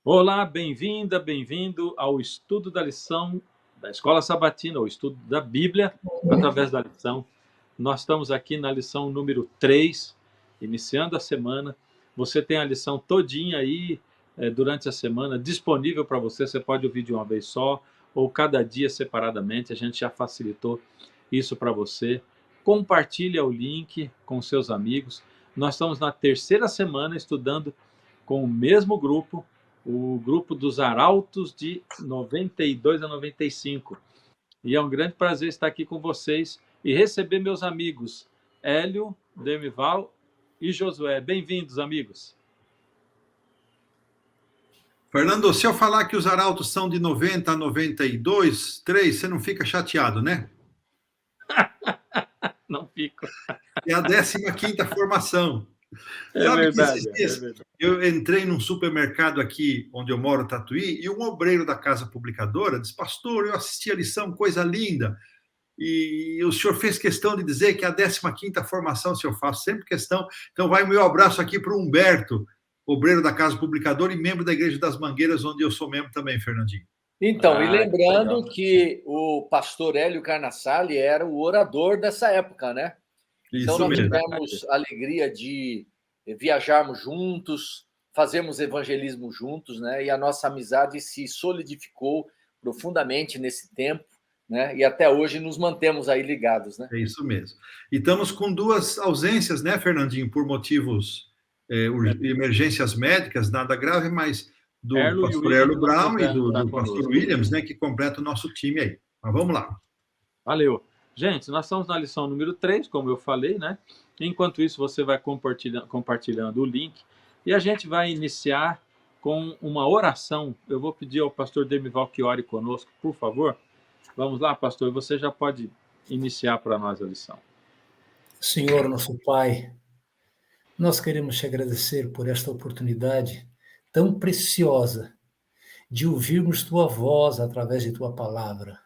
Olá, bem-vinda, bem-vindo ao estudo da lição da Escola Sabatina, o estudo da Bíblia através da lição. Nós estamos aqui na lição número 3, iniciando a semana. Você tem a lição todinha aí durante a semana disponível para você. Você pode ouvir de uma vez só ou cada dia separadamente. A gente já facilitou isso para você. Compartilhe o link com seus amigos. Nós estamos na terceira semana estudando com o mesmo grupo, o grupo dos Arautos de 92 a 95. E é um grande prazer estar aqui com vocês e receber meus amigos Hélio, Demival e Josué. Bem-vindos, amigos. Fernando, se eu falar que os arautos são de 90 a 92, 3, você não fica chateado, né? Não fico. É a 15ª formação. É Sabe que esses verdade, é dias verdade. eu entrei num supermercado aqui onde eu moro, Tatuí, e um obreiro da casa publicadora disse: pastor, eu assisti a lição, coisa linda, e o senhor fez questão de dizer que é a 15ª formação, se eu faço sempre questão. Então vai o meu abraço aqui para o Humberto, obreiro da casa publicadora e membro da Igreja das Mangueiras, onde eu sou membro também, Fernandinho. Então, e Que legal. lembrando que o pastor Hélio Carnassale era o orador dessa época, né? Então, Isso nós mesmo. tivemos a alegria de viajarmos juntos, fazermos evangelismo juntos, né? E a nossa amizade se solidificou profundamente nesse tempo, né? E até hoje nos mantemos aí ligados, né? É isso mesmo. E estamos com duas ausências, né, Fernandinho, por motivos, emergências médicas, nada grave, mas do Erlo e pastor William Erlo não Brown e puderam estar do pastor conosco. Williams, né, que completa o nosso time aí. Mas vamos lá. Valeu. Gente, nós estamos na lição número 3, como eu falei, né? Enquanto isso, você vai compartilhando o link e a gente vai iniciar com uma oração. Eu vou pedir ao pastor Demival que ore conosco, por favor. Vamos lá, pastor, você já pode iniciar para nós a lição. Senhor, nosso Pai, nós queremos te agradecer por esta oportunidade tão preciosa de ouvirmos tua voz através de tua palavra,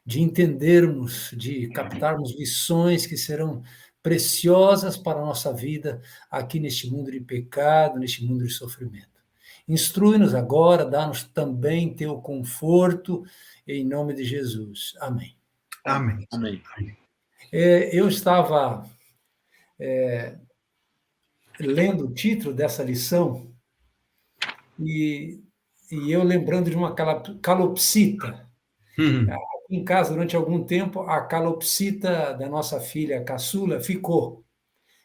de entendermos, de captarmos lições que serão preciosas para a nossa vida aqui neste mundo de pecado, neste mundo de sofrimento. Instrui-nos agora, dá-nos também teu conforto, em nome de Jesus. Amém. Amém. Amém. Eu estava lendo o título dessa lição e eu lembrando de uma calopsita. Aqui em casa, durante algum tempo, a calopsita da nossa filha caçula ficou.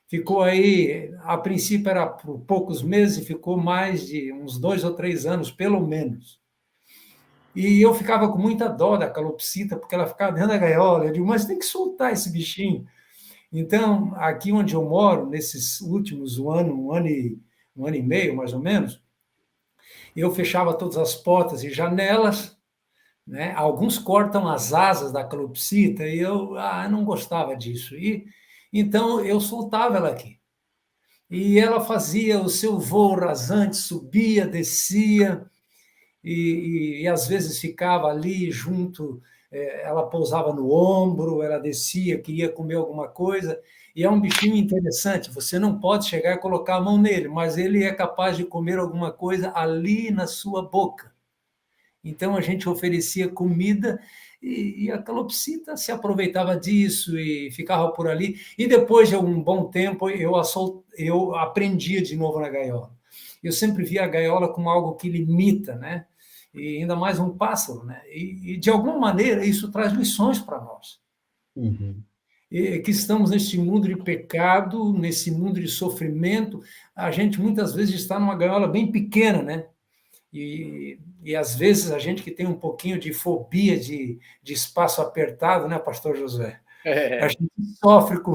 Ficou aí, a princípio era por poucos meses, e ficou mais de uns 2 ou 3 anos, pelo menos. E eu ficava com muita dó da calopsita, porque ela ficava dentro da gaiola. Eu digo, mas tem que soltar esse bichinho. Então, aqui onde eu moro, nesses últimos um ano e meio, mais ou menos, eu fechava todas as portas e janelas, né? Alguns cortam as asas da calopsita e eu não gostava disso. E então eu soltava ela aqui. E ela fazia o seu voo rasante, subia, descia, e às vezes ficava ali junto, ela pousava no ombro, ela descia, queria comer alguma coisa, e é um bichinho interessante, você não pode chegar e colocar a mão nele, mas ele é capaz de comer alguma coisa ali na sua boca. Então a gente oferecia comida e a calopsita se aproveitava disso e ficava por ali. E depois de um bom tempo eu aprendia de novo na gaiola. Eu sempre via a gaiola como algo que limita, né? E ainda mais um pássaro, né? E de alguma maneira isso traz lições para nós. Que estamos neste mundo de pecado, nesse mundo de sofrimento, a gente muitas vezes está numa gaiola bem pequena, né? E às vezes a gente que tem um pouquinho de fobia de espaço apertado, né, pastor José? A gente sofre com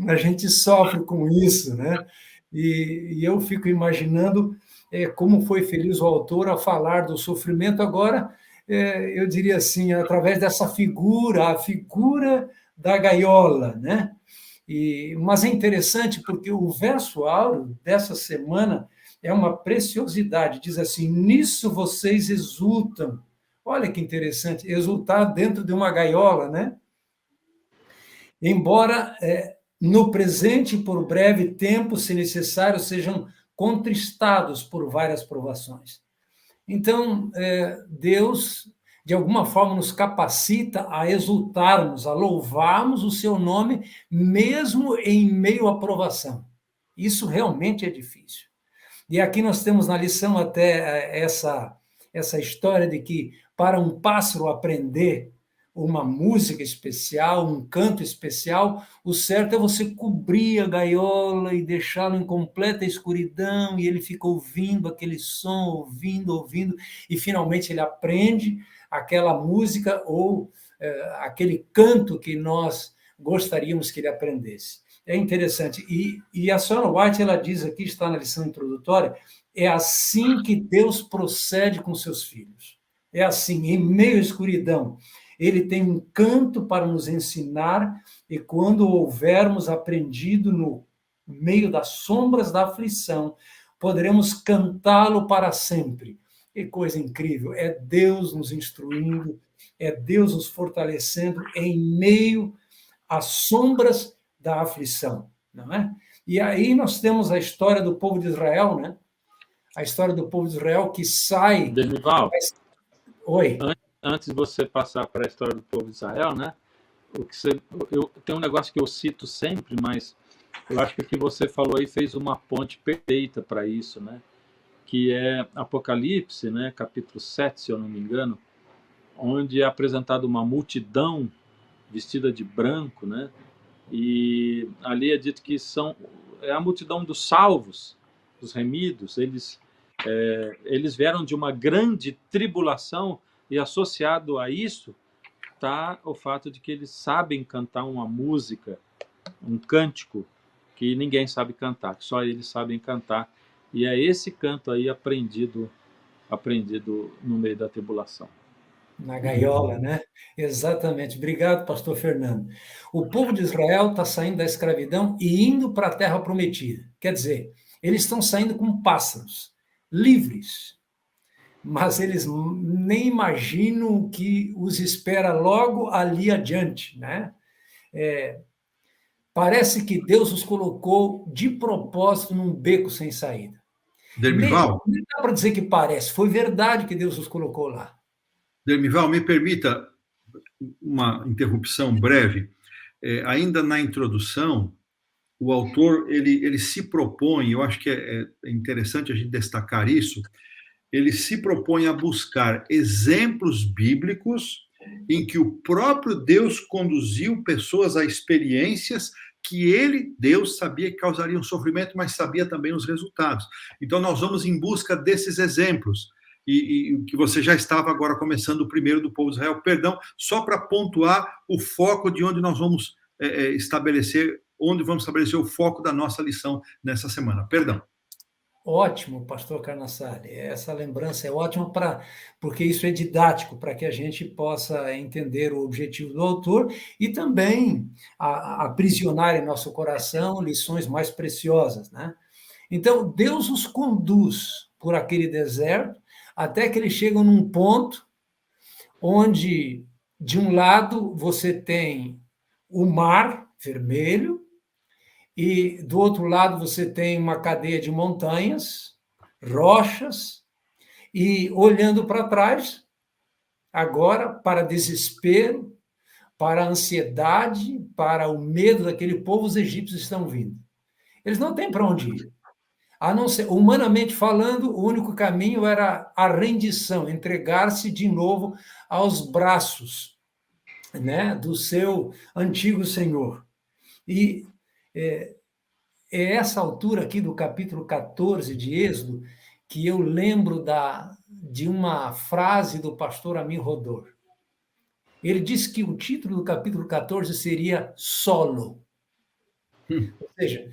a gente sofre com isso, né? E eu fico imaginando como foi feliz o autor a falar do sofrimento. Agora, eu diria assim, através dessa figura, a figura da gaiola, né? Mas é interessante porque o verso áureo dessa semana é uma preciosidade. Diz assim: nisso vocês exultam. Olha que interessante, exultar dentro de uma gaiola, né? Embora no presente, por breve tempo, se necessário, sejam contristados por várias provações. Então, Deus, de alguma forma, nos capacita a exultarmos, a louvarmos o seu nome, mesmo em meio à provação. Isso realmente é difícil. E aqui nós temos na lição até essa história de que, para um pássaro aprender uma música especial, um canto especial, o certo é você cobrir a gaiola e deixá-lo em completa escuridão, e ele fica ouvindo aquele som, ouvindo, e finalmente ele aprende aquela música ou aquele canto que nós gostaríamos que ele aprendesse. É interessante. E a Sona White, ela diz aqui, está na lição introdutória, é assim que Deus procede com seus filhos. É assim, em meio à escuridão, ele tem um canto para nos ensinar, e quando houvermos aprendido no meio das sombras da aflição, poderemos cantá-lo para sempre. Que coisa incrível! É Deus nos instruindo, é Deus nos fortalecendo em meio às sombras da aflição, não é? E aí nós temos a história do povo de Israel, né? A história do povo de Israel que sai... Denival, Oi. Antes de você passar para a história do povo de Israel, né? Tem um negócio que eu cito sempre, mas eu acho que o que você falou aí fez uma ponte perfeita para isso, né? Que é Apocalipse, né? Capítulo 7, se eu não me engano, onde é apresentada uma multidão vestida de branco, né? E ali é dito que é a multidão dos salvos, dos remidos. Eles vieram de uma grande tribulação, e associado a isso está o fato de que eles sabem cantar uma música, um cântico que ninguém sabe cantar, que só eles sabem cantar. E é esse canto aí aprendido no meio da tribulação. Na gaiola, né? Exatamente. Obrigado, pastor Fernando. O povo de Israel está saindo da escravidão e indo para a terra prometida. Quer dizer, eles estão saindo como pássaros, livres, mas eles nem imaginam o que os espera logo ali adiante, né? Parece que Deus os colocou de propósito num beco sem saída. Dermival? Nem dá para dizer que parece, foi verdade que Deus os colocou lá. Dermival, me permita uma interrupção breve. Ainda na introdução, o autor ele se propõe, eu acho que é interessante a gente destacar isso, ele se propõe a buscar exemplos bíblicos em que o próprio Deus conduziu pessoas a experiências que ele, Deus, sabia que causariam sofrimento, mas sabia também os resultados. Então, nós vamos em busca desses exemplos. E que você já estava agora começando o primeiro do povo de Israel. Perdão, só para pontuar o foco de onde nós vamos estabelecer o foco da nossa lição nessa semana. Perdão. Ótimo, pastor Carnassale. Essa lembrança é ótima porque isso é didático, para que a gente possa entender o objetivo do autor e também aprisionar em nosso coração lições mais preciosas, né? Então, Deus os conduz por aquele deserto até que eles chegam num ponto onde, de um lado, você tem o mar vermelho, e do outro lado você tem uma cadeia de montanhas, rochas, e olhando para trás, agora, para desespero, para a ansiedade, para o medo daquele povo, os egípcios estão vindo. Eles não têm para onde ir. A não ser, humanamente falando, o único caminho era a rendição, entregar-se de novo aos braços, né, do seu antigo senhor. E é essa altura aqui do capítulo 14 de Êxodo que eu lembro de uma frase do pastor Amin Rodor. Ele disse que o título do capítulo 14 seria Solo. Ou seja,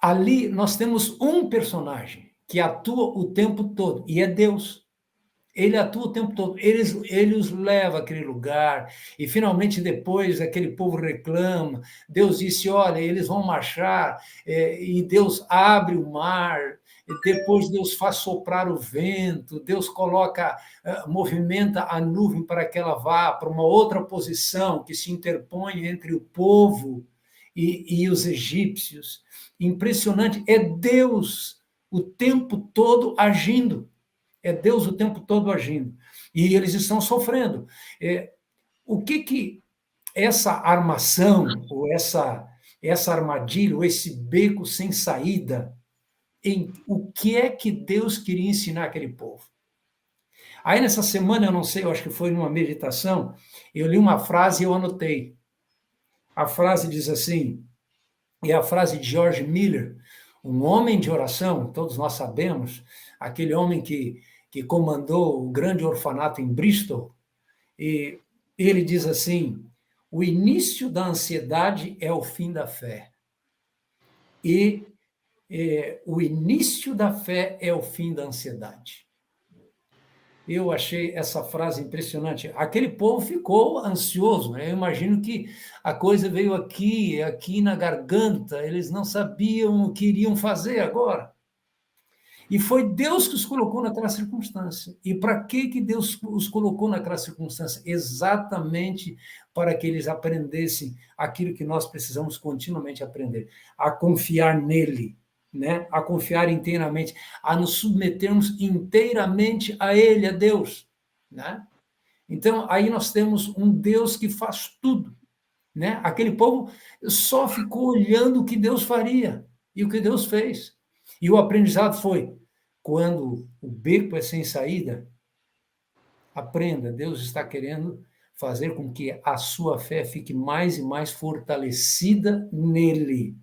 ali nós temos um personagem que atua o tempo todo, e é Deus. Ele atua o tempo todo, ele os leva àquele lugar, e finalmente depois aquele povo reclama, Deus disse, olha, eles vão marchar, e Deus abre o mar, e depois Deus faz soprar o vento, Deus movimenta a nuvem para que ela vá para uma outra posição que se interpõe entre o povo e os egípcios. Impressionante, é Deus o tempo todo agindo. É Deus o tempo todo agindo. E eles estão sofrendo. O que essa armação, ou essa armadilha, ou esse beco sem saída, o que é que Deus queria ensinar aquele povo? Aí, nessa semana, eu não sei, eu acho que foi numa meditação, eu li uma frase e eu anotei. A frase diz assim, é a frase de George Miller, um homem de oração, todos nós sabemos, aquele homem que comandou o grande orfanato em Bristol, e ele diz assim, o início da ansiedade é o fim da fé. E o início da fé é o fim da ansiedade. Eu achei essa frase impressionante. Aquele povo ficou ansioso, né? Eu imagino que a coisa veio aqui na garganta, eles não sabiam o que iriam fazer agora. E foi Deus que os colocou naquela circunstância. E para que Deus os colocou naquela circunstância? Exatamente para que eles aprendessem aquilo que nós precisamos continuamente aprender, a confiar nele, né? A confiar inteiramente, a nos submetermos inteiramente a ele, a Deus, né? Então, aí nós temos um Deus que faz tudo, né? Aquele povo só ficou olhando o que Deus faria e o que Deus fez. E o aprendizado foi, quando o beco é sem saída, aprenda, Deus está querendo fazer com que a sua fé fique mais e mais fortalecida nele.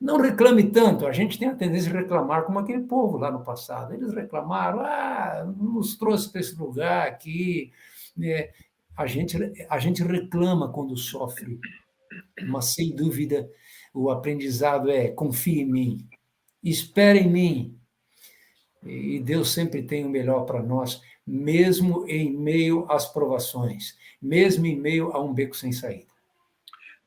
Não reclame tanto, a gente tem a tendência de reclamar como aquele povo lá no passado. Eles reclamaram, nos trouxe para esse lugar aqui. A gente reclama quando sofre, mas sem dúvida o aprendizado confie em mim, espere em mim. E Deus sempre tem o melhor para nós, mesmo em meio às provações, mesmo em meio a um beco sem saída.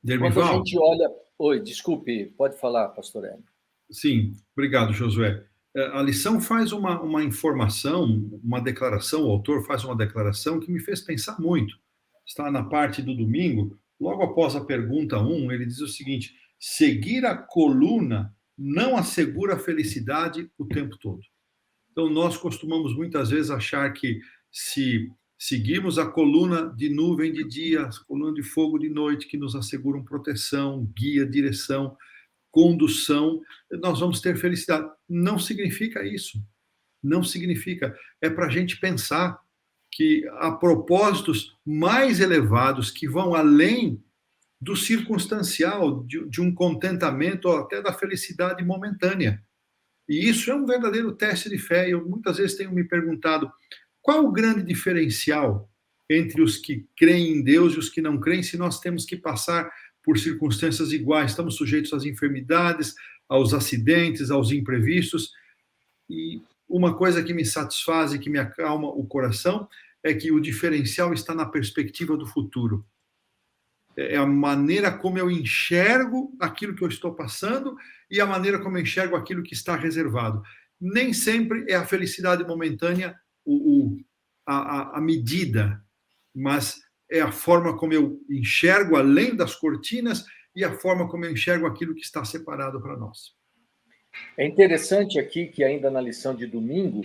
Quando a gente olha... Oi, desculpe, pode falar, pastor Hélio. Sim, obrigado, Josué. A lição faz uma informação, uma declaração, o autor faz uma declaração que me fez pensar muito. Está na parte do domingo, logo após a pergunta 1, ele diz o seguinte, seguir a coluna não assegura a felicidade o tempo todo. Então, nós costumamos muitas vezes achar que se seguirmos a coluna de nuvem de dia, a coluna de fogo de noite, que nos asseguram proteção, guia, direção, condução, nós vamos ter felicidade. Não significa isso. Não significa. É para a gente pensar que há propósitos mais elevados que vão além do circunstancial, de um contentamento ou até da felicidade momentânea. E isso é um verdadeiro teste de fé. Eu muitas vezes tenho me perguntado qual o grande diferencial entre os que creem em Deus e os que não creem, se nós temos que passar por circunstâncias iguais, estamos sujeitos às enfermidades, aos acidentes, aos imprevistos. E uma coisa que me satisfaz e que me acalma o coração é que o diferencial está na perspectiva do futuro. É a maneira como eu enxergo aquilo que eu estou passando e a maneira como eu enxergo aquilo que está reservado. Nem sempre é a felicidade momentânea a medida, mas é a forma como eu enxergo além das cortinas e a forma como eu enxergo aquilo que está separado para nós. É interessante aqui que ainda na lição de domingo,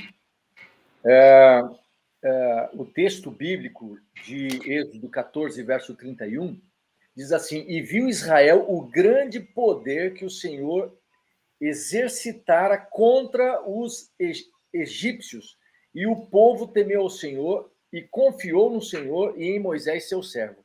o texto bíblico de Êxodo 14, verso 31, diz assim, e viu Israel o grande poder que o Senhor exercitara contra os egípcios, e o povo temeu ao Senhor e confiou no Senhor e em Moisés, seu servo.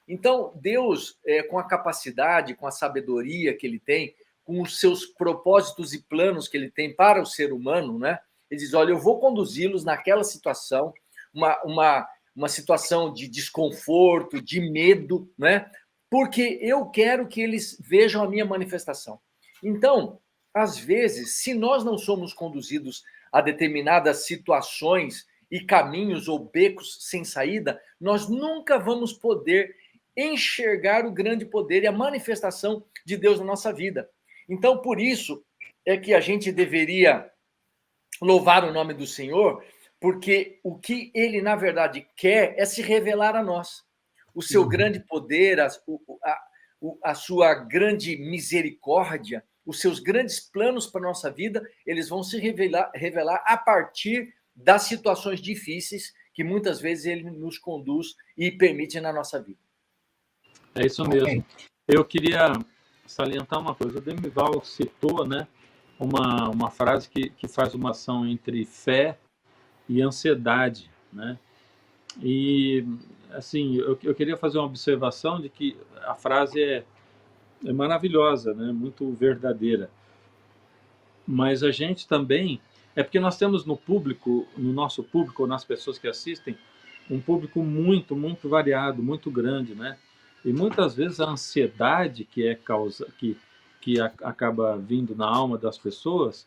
Então, Deus, com a capacidade, com a sabedoria que ele tem, com os seus propósitos e planos que ele tem para o ser humano, né? Ele diz, olha, eu vou conduzi-los naquela situação, uma situação de desconforto, de medo, né? Porque eu quero que eles vejam a minha manifestação. Então, às vezes, se nós não somos conduzidos a determinadas situações e caminhos ou becos sem saída, nós nunca vamos poder enxergar o grande poder e a manifestação de Deus na nossa vida. Então, por isso é que a gente deveria louvar o nome do Senhor, porque o que ele, na verdade, quer é se revelar a nós. O seu grande poder, a sua grande misericórdia, os seus grandes planos para a nossa vida, eles vão se revelar a partir das situações difíceis que muitas vezes ele nos conduz e permite na nossa vida. É isso mesmo. Eu queria salientar uma coisa. O Demival citou, né, uma frase que faz uma ação entre fé e ansiedade, né? E, assim, eu queria fazer uma observação de que a frase é maravilhosa, né? Muito verdadeira. Mas a gente também... É porque nós temos no nosso público, nas pessoas que assistem, um público muito, muito variado, muito grande, né? E muitas vezes a ansiedade que acaba vindo na alma das pessoas,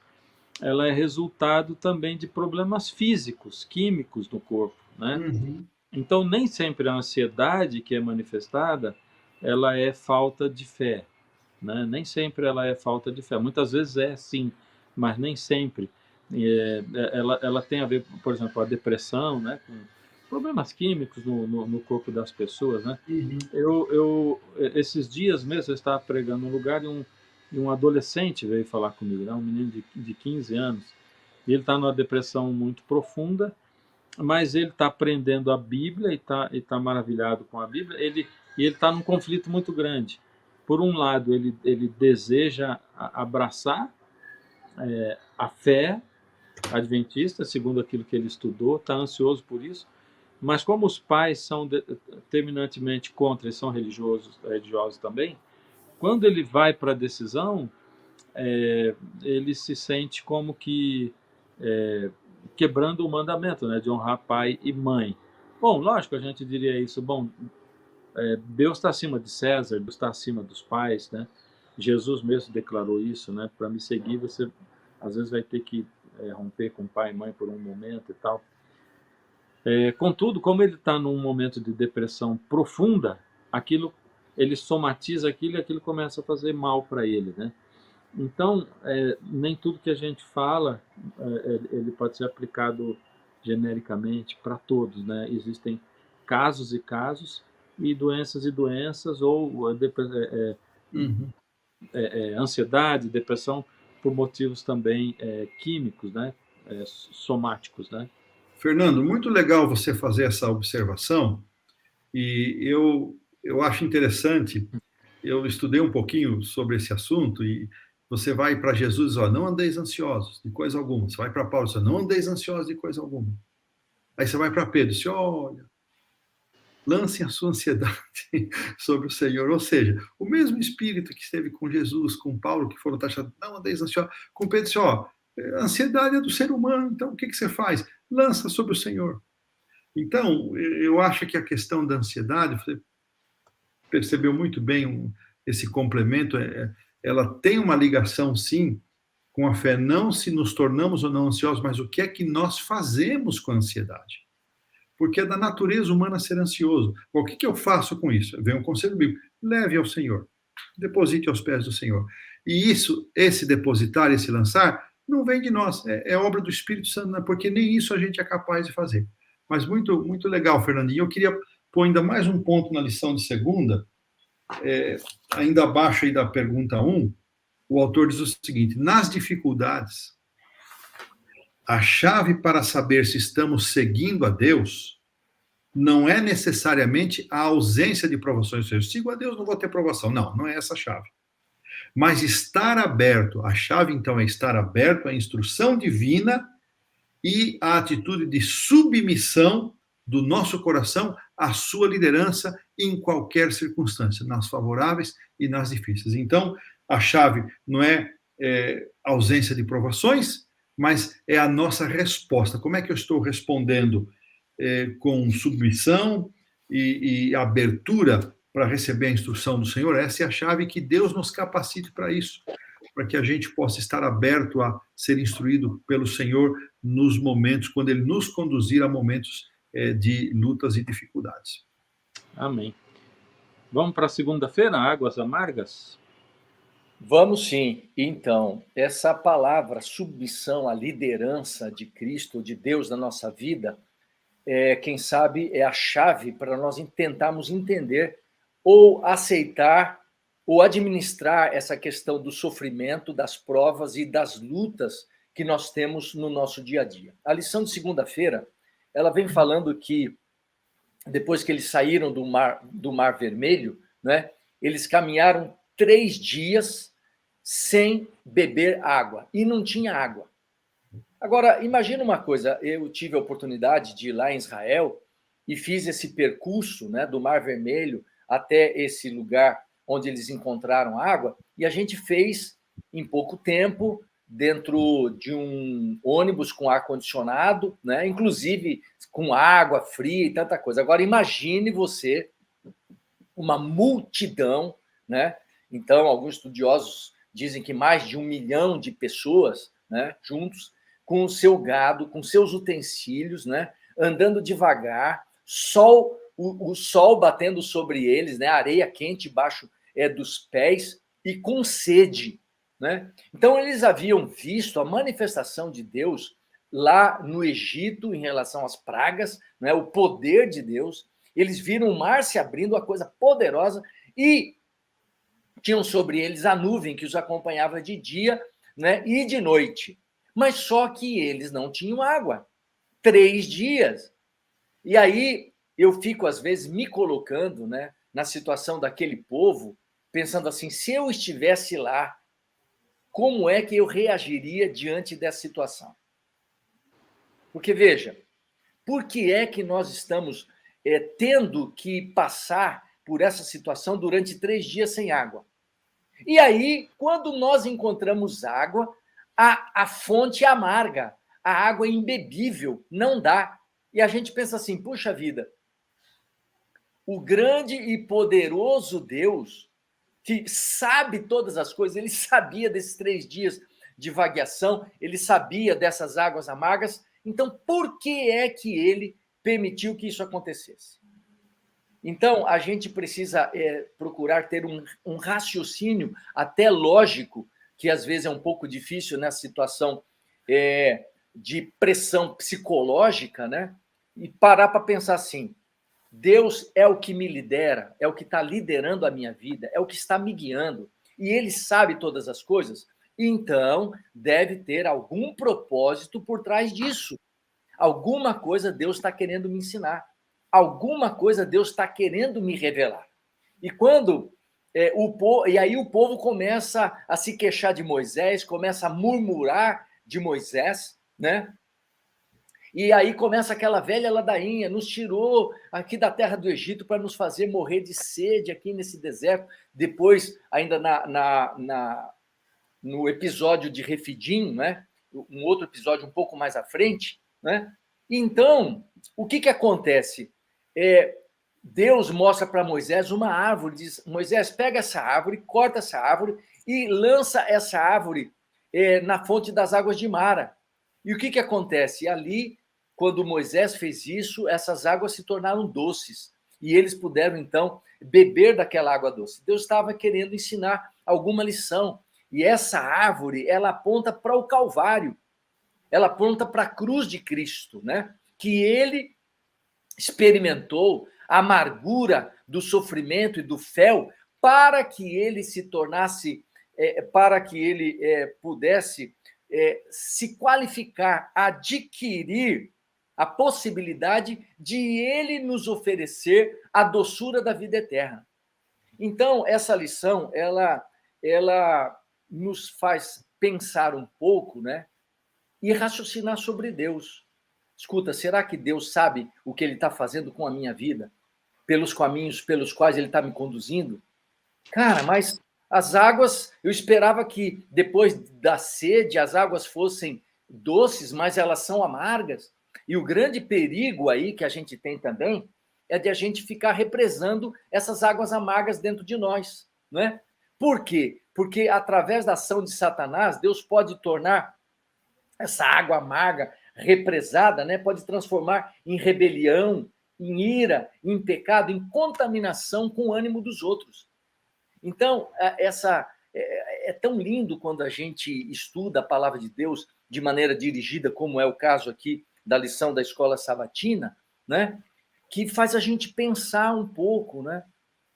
ela é resultado também de problemas físicos, químicos no corpo, né? Uhum. Então, nem sempre a ansiedade que é manifestada, ela é falta de fé, né? Nem sempre ela é falta de fé. Muitas vezes é, sim, mas nem sempre. Ela tem a ver, por exemplo, a depressão, né? Com problemas químicos no corpo das pessoas, né? Uhum. Esses dias mesmo, eu estava pregando num lugar e um adolescente veio falar comigo, né? Um menino de 15 anos. E ele está numa depressão muito profunda, mas ele está aprendendo a Bíblia e tá maravilhado com a Bíblia. E ele está num conflito muito grande. Por um lado, ele deseja abraçar a fé adventista, segundo aquilo que ele estudou, está ansioso por isso, mas como os pais são terminantemente contra e são religiosos também, quando ele vai para a decisão, ele se sente como que quebrando o mandamento, né, de honrar pai e mãe. Bom, lógico, a gente diria isso, bom, Deus está acima de César, Deus está acima dos pais, né? Jesus mesmo declarou isso, né? Para me seguir, você às vezes vai ter que romper com pai e mãe por um momento e tal. Contudo, como ele está num momento de depressão profunda, ele somatiza aquilo e aquilo começa a fazer mal para ele, né? Então, nem tudo que a gente fala, ele pode ser aplicado genericamente para todos, né? Existem casos e casos, e doenças, ou Uhum. ansiedade, depressão, por motivos também químicos, né? Somáticos, né? Fernando, muito legal você fazer essa observação, e eu acho interessante. Eu estudei um pouquinho sobre esse assunto, e você vai para Jesus, ó, não andeis ansiosos de coisa alguma. Você vai para Paulo, você não andeis ansiosos de coisa alguma. Aí você vai para Pedro, você olha, lancem a sua ansiedade sobre o Senhor. Ou seja, o mesmo espírito que esteve com Jesus, com Paulo, que foram taxados, não andeis ansiosos, com Pedro, disse, ó, a ansiedade é do ser humano, então o que você faz? Lança sobre o Senhor. Então, eu acho que a questão da ansiedade, você percebeu muito bem esse complemento, ela tem uma ligação, sim, com a fé, não se nos tornamos ou não ansiosos, mas o que é que nós fazemos com a ansiedade. Porque é da natureza humana ser ansioso. Bom, o que eu faço com isso? Vem um conselho bíblico, leve ao Senhor, deposite aos pés do Senhor. E esse depositar, esse lançar, não vem de nós, é obra do Espírito Santo, porque nem isso a gente é capaz de fazer. Mas muito, muito legal, Fernandinho. Eu queria pôr ainda mais um ponto na lição de segunda, ainda abaixo aí da pergunta 1, o autor diz o seguinte: nas dificuldades, a chave para saber se estamos seguindo a Deus não é necessariamente a ausência de provações. Ou seja, sigo a Deus, não vou ter provação. Não, não é essa a chave. Mas estar aberto, a chave então é estar aberto à instrução divina e à atitude de submissão do nosso coração à sua liderança em qualquer circunstância, nas favoráveis e nas difíceis. Então, a chave não é ausência de provações, mas é a nossa resposta. Como é que eu estou respondendo com submissão e abertura para receber a instrução do Senhor? Essa é a chave, que Deus nos capacite para isso, para que a gente possa estar aberto a ser instruído pelo Senhor nos momentos, quando Ele nos conduzir a momentos de lutas e dificuldades. Amém. Vamos para a segunda-feira, Águas Amargas? Vamos sim. Então, essa palavra submissão à liderança de Cristo, de Deus na nossa vida, quem sabe é a chave para nós tentarmos entender ou aceitar ou administrar essa questão do sofrimento, das provas e das lutas que nós temos no nosso dia a dia. A lição de segunda-feira, ela vem falando que depois que eles saíram do Mar Vermelho, né, eles caminharam 3 dias sem beber água, e não tinha água. Agora, imagina uma coisa, eu tive a oportunidade de ir lá em Israel e fiz esse percurso, né, do Mar Vermelho até esse lugar onde eles encontraram água, e a gente fez em pouco tempo, dentro de um ônibus com ar-condicionado, né, inclusive com água fria e tanta coisa. Agora, imagine você, uma multidão, né? Então, alguns estudiosos dizem que mais de 1 milhão de pessoas, né, juntos, com o seu gado, com seus utensílios, né, andando devagar, o sol batendo sobre eles, né, areia quente embaixo dos pés e com sede, né? Então, eles haviam visto a manifestação de Deus lá no Egito em relação às pragas, né, o poder de Deus. Eles viram o mar se abrindo, uma coisa poderosa, e tinham sobre eles a nuvem que os acompanhava de dia, né, e de noite. Mas só que eles não tinham água. 3 dias. E aí eu fico, às vezes, me colocando, né, na situação daquele povo, pensando assim, se eu estivesse lá, como é que eu reagiria diante dessa situação? Porque, veja, por que é que nós estamos tendo que passar por essa situação durante 3 dias sem água? E aí, quando nós encontramos água, a fonte é amarga, a água é imbebível, não dá. E a gente pensa assim, puxa vida, o grande e poderoso Deus, que sabe todas as coisas, ele sabia desses 3 dias de vagueação, ele sabia dessas águas amargas, então por que é que ele permitiu que isso acontecesse? Então, a gente precisa procurar ter um raciocínio até lógico, que às vezes é um pouco difícil nessa situação de pressão psicológica, né? E parar para pensar assim, Deus é o que me lidera, é o que está liderando a minha vida, é o que está me guiando, e Ele sabe todas as coisas, então deve ter algum propósito por trás disso. Alguma coisa Deus está querendo me ensinar. Alguma coisa Deus está querendo me revelar. E quando e aí o povo começa a se queixar de Moisés, começa a murmurar de Moisés, né? E aí começa aquela velha ladainha, nos tirou aqui da terra do Egito para nos fazer morrer de sede aqui nesse deserto. Depois, ainda no episódio de Refidim, né? Um outro episódio um pouco mais à frente, né? Então, o que acontece? Deus mostra para Moisés uma árvore, diz, Moisés, pega essa árvore, corta essa árvore e lança essa árvore na fonte das águas de Mara. E o que acontece? Ali, quando Moisés fez isso, essas águas se tornaram doces. E eles puderam, então, beber daquela água doce. Deus estava querendo ensinar alguma lição. E essa árvore, ela aponta para o Calvário. Ela aponta para a cruz de Cristo, né? Que ele experimentou a amargura do sofrimento e do fel para que ele se tornasse, para que ele pudesse se qualificar, adquirir a possibilidade de ele nos oferecer a doçura da vida eterna. Então, essa lição, ela nos faz pensar um pouco, né? E raciocinar sobre Deus. Escuta, será que Deus sabe o que Ele está fazendo com a minha vida? Pelos caminhos pelos quais Ele está me conduzindo? Cara, mas as águas, eu esperava que depois da sede as águas fossem doces, mas elas são amargas. E o grande perigo aí que a gente tem também é de a gente ficar represando essas águas amargas dentro de nós, não é? Por quê? Porque através da ação de Satanás, Deus pode tornar essa água amarga, represada, né, pode transformar em rebelião, em ira, em pecado, em contaminação com o ânimo dos outros. Então, é tão lindo quando a gente estuda a palavra de Deus de maneira dirigida, como é o caso aqui da lição da escola sabatina, né, que faz a gente pensar um pouco, né?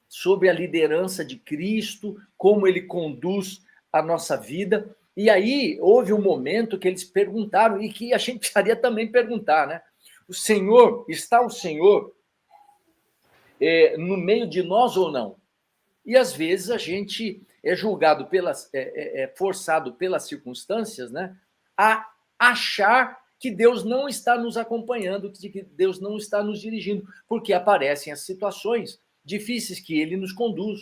sobre a liderança de Cristo, como ele conduz a nossa vida. E aí houve um momento que eles perguntaram, e que a gente precisaria também perguntar, né? Está o Senhor no meio de nós ou não? E às vezes a gente é julgado forçado pelas circunstâncias, né, a achar que Deus não está nos acompanhando, que Deus não está nos dirigindo, porque aparecem as situações difíceis que ele nos conduz.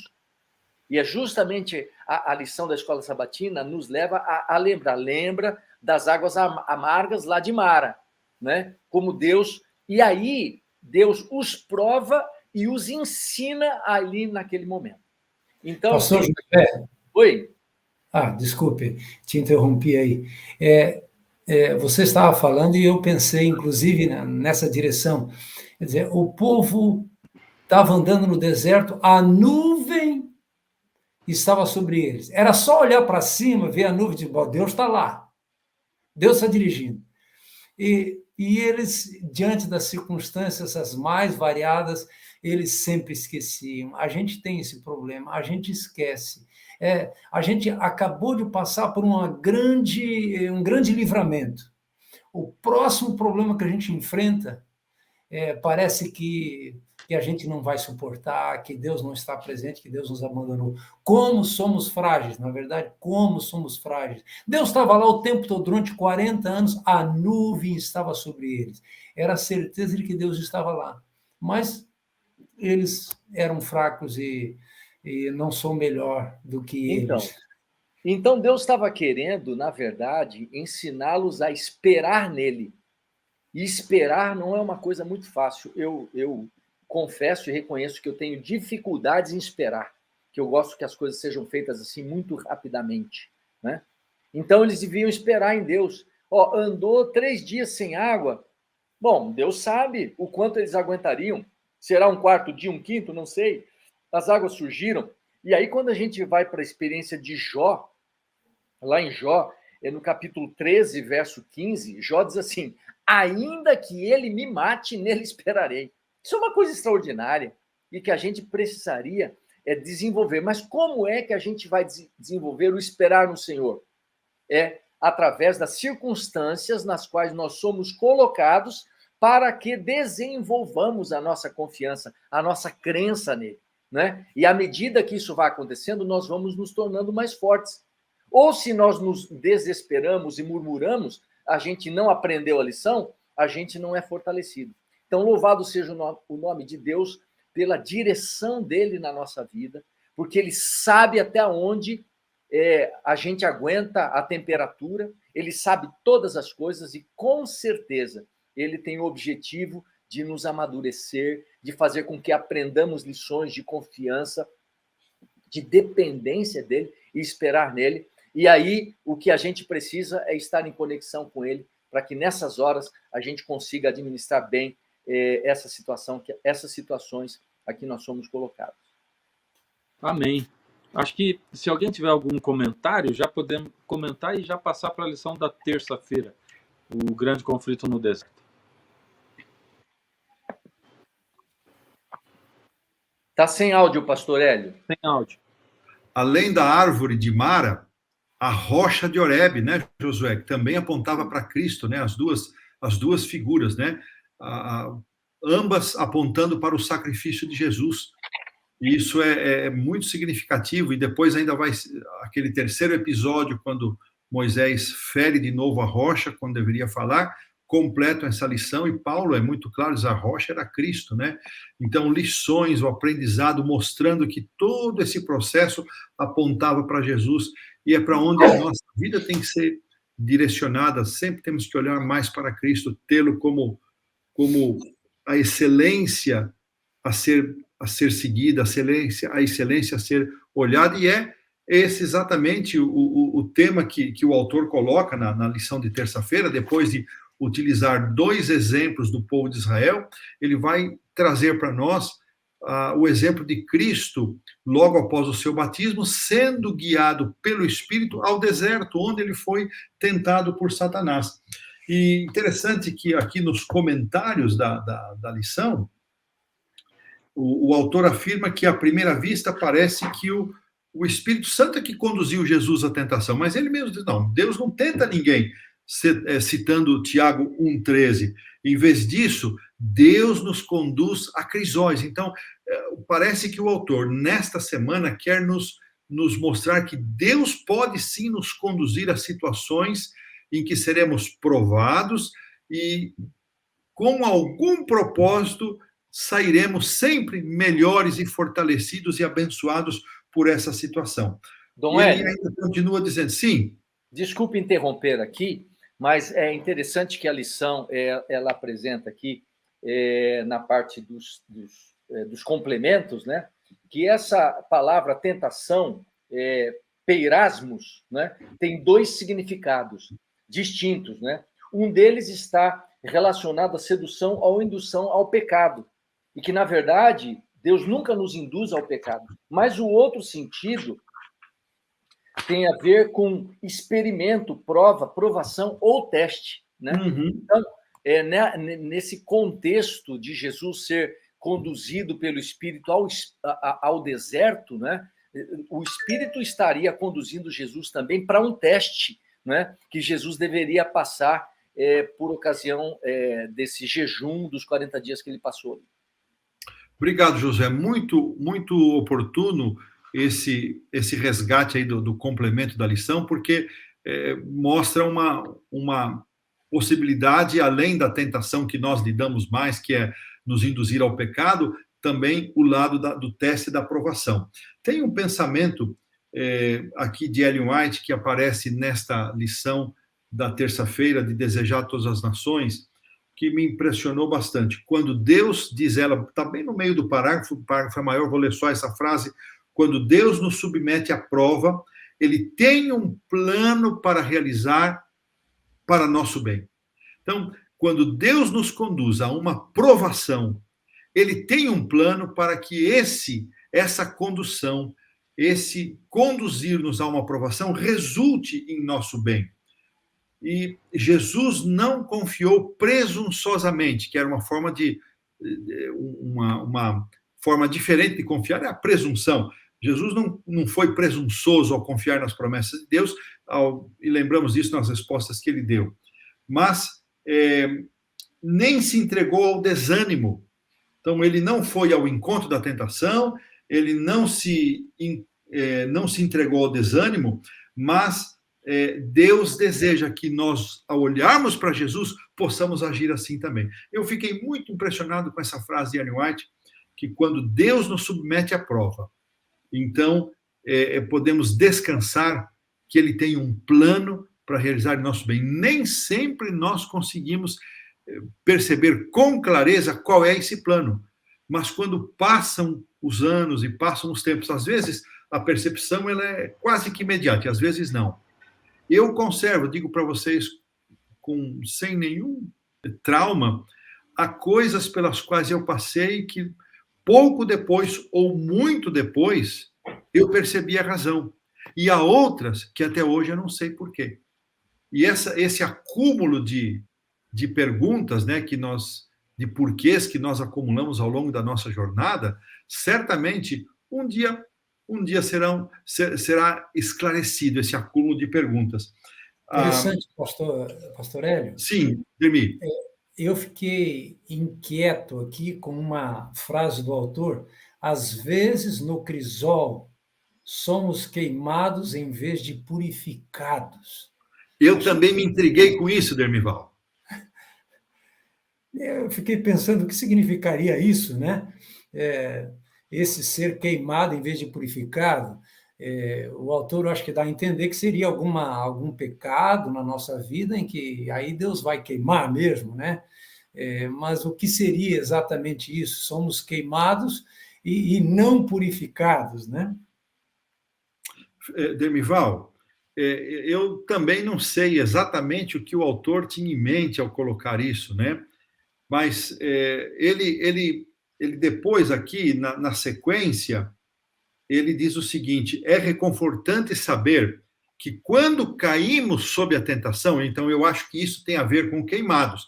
E é justamente a lição da escola sabatina nos leva a lembra das águas amargas lá de Mara, né? Como Deus... E aí Deus os prova e os ensina ali naquele momento. Então, Pastor José. Oi. Desculpe, te interrompi aí. Você estava falando e eu pensei, inclusive, nessa direção. Quer dizer, o povo estava andando no deserto, a nuvem estava sobre eles. Era só olhar para cima, ver a nuvem e dizer, Deus está lá, Deus está dirigindo. E eles, diante das circunstâncias as mais variadas, eles sempre esqueciam. A gente tem esse problema, a gente esquece. A gente acabou de passar por um grande livramento. O próximo problema que a gente enfrenta parece que a gente não vai suportar, que Deus não está presente, que Deus nos abandonou. Como somos frágeis, na verdade, como somos frágeis. Deus estava lá o tempo todo, durante 40 anos, a nuvem estava sobre eles. Era a certeza de que Deus estava lá. Mas eles eram fracos e não sou melhor do que eles. Então Deus estava querendo, na verdade, ensiná-los a esperar nele. E esperar não é uma coisa muito fácil. Eu confesso e reconheço que eu tenho dificuldades em esperar, que eu gosto que as coisas sejam feitas assim muito rapidamente, né? Então eles deviam esperar em Deus. Andou 3 dias sem água. Bom, Deus sabe o quanto eles aguentariam. Será um quarto dia, um quinto, não sei. As águas surgiram. E aí, quando a gente vai para a experiência de Jó, lá em Jó, no capítulo 13, verso 15, Jó diz assim: ainda que ele me mate, nele esperarei. Isso é uma coisa extraordinária e que a gente precisaria desenvolver. Mas como é que a gente vai desenvolver o esperar no Senhor? Através das circunstâncias nas quais nós somos colocados para que desenvolvamos a nossa confiança, a nossa crença nele, né? E à medida que isso vai acontecendo, nós vamos nos tornando mais fortes. Ou se nós nos desesperamos e murmuramos, a gente não aprendeu a lição, a gente não é fortalecido. Então, louvado seja o nome de Deus pela direção dele na nossa vida, porque ele sabe até onde a gente aguenta a temperatura, ele sabe todas as coisas e, com certeza, ele tem o objetivo de nos amadurecer, de fazer com que aprendamos lições de confiança, de dependência dele e esperar nele. E aí, o que a gente precisa é estar em conexão com ele, para que nessas horas a gente consiga administrar bem essas situações a que nós somos colocados. Amém. Acho que se alguém tiver algum comentário, já podemos comentar e já passar para a lição da terça-feira, o grande conflito no deserto. Está sem áudio, pastor Hélio. Sem áudio. Além da árvore de Mara, a rocha de Horebe, né, Josué, que também apontava para Cristo, né, as duas figuras, né, ambas apontando para o sacrifício de Jesus. E isso é muito significativo, e depois ainda vai aquele terceiro episódio, quando Moisés fere de novo a rocha, quando deveria falar, completam essa lição, e Paulo é muito claro, diz, a rocha era Cristo, né? Então, lições, o aprendizado, mostrando que todo esse processo apontava para Jesus, e é para onde a nossa vida tem que ser direcionada, sempre temos que olhar mais para Cristo, tê-lo como a excelência a ser seguida, a excelência a ser olhada, e é esse exatamente o tema que o autor coloca na lição de terça-feira, depois de utilizar 2 exemplos do povo de Israel, ele vai trazer para nós o exemplo de Cristo, logo após o seu batismo, sendo guiado pelo Espírito ao deserto, onde ele foi tentado por Satanás. E interessante que aqui nos comentários da lição, o autor afirma que, à primeira vista, parece que o Espírito Santo é que conduziu Jesus à tentação, mas ele mesmo diz, não, Deus não tenta ninguém, citando Tiago 1,13. Em vez disso, Deus nos conduz a crisóis. Então, parece que o autor, nesta semana, quer nos mostrar que Deus pode sim nos conduzir a situações em que seremos provados e, com algum propósito, sairemos sempre melhores e fortalecidos e abençoados por essa situação. Dom E ele Hélio, ainda continua dizendo, sim. desculpe interromper aqui, mas é interessante que a lição ela apresenta aqui, na parte dos complementos, né, que essa palavra tentação, peirasmos, né, tem dois significados distintos. Né? Um deles está relacionado à sedução ou indução ao pecado, e que, na verdade, Deus nunca nos induz ao pecado. Mas o outro sentido tem a ver com experimento, prova, provação ou teste. Né? Uhum. Então, nesse contexto de Jesus ser conduzido pelo Espírito ao deserto, né? O Espírito estaria conduzindo Jesus também para um teste, né? Que Jesus deveria passar por ocasião desse jejum dos 40 dias que ele passou. Obrigado, José. Muito, muito oportuno esse resgate aí do complemento da lição, porque mostra uma possibilidade, além da tentação que nós lidamos mais, que é nos induzir ao pecado, também o lado do teste da aprovação. Tem um pensamento aqui de Ellen White, que aparece nesta lição da terça-feira, de Desejar Todas as Nações, que me impressionou bastante. Quando Deus diz, ela está bem no meio do parágrafo, o parágrafo é maior, vou ler só essa frase, quando Deus nos submete à prova, ele tem um plano para realizar para nosso bem. Então, quando Deus nos conduz a uma provação, ele tem um plano para que essa condução, esse conduzir-nos a uma aprovação, resulte em nosso bem. E Jesus não confiou presunçosamente, que era uma forma uma forma diferente de confiar, é a presunção. Jesus não foi presunçoso ao confiar nas promessas de Deus, e lembramos disso nas respostas que ele deu. Mas nem se entregou ao desânimo. Então, ele não foi ao encontro da tentação, ele não se entregou ao desânimo, mas Deus deseja que nós, ao olharmos para Jesus, possamos agir assim também. Eu fiquei muito impressionado com essa frase de Ellen White, que quando Deus nos submete à prova, então podemos descansar que ele tem um plano para realizar nosso bem. Nem sempre nós conseguimos perceber com clareza qual é esse plano, mas quando passam os anos e passam os tempos, às vezes a percepção ela é quase que imediata, e às vezes não. Eu conservo, digo para vocês, sem nenhum trauma, há coisas pelas quais eu passei que pouco depois ou muito depois eu percebi a razão. E há outras que até hoje eu não sei por quê. E esse acúmulo de perguntas, né, de porquês que nós acumulamos ao longo da nossa jornada, certamente um dia será esclarecido esse acúmulo de perguntas. Interessante, pastor Hélio. Sim, Demi. Eu fiquei inquieto aqui com uma frase do autor. Às vezes, no crisol, somos queimados em vez de purificados. Eu também me intriguei com isso, Dermival. Eu fiquei pensando o que significaria isso, né? Esse ser queimado em vez de purificado. O autor, eu acho que dá a entender que seria algum pecado na nossa vida em que aí Deus vai queimar mesmo, né? Mas o que seria exatamente isso? Somos queimados e não purificados, né? Dermival, eu também não sei exatamente o que o autor tinha em mente ao colocar isso, né? Mas ele depois aqui, na sequência, ele diz o seguinte: é reconfortante saber que quando caímos sob a tentação, então eu acho que isso tem a ver com queimados.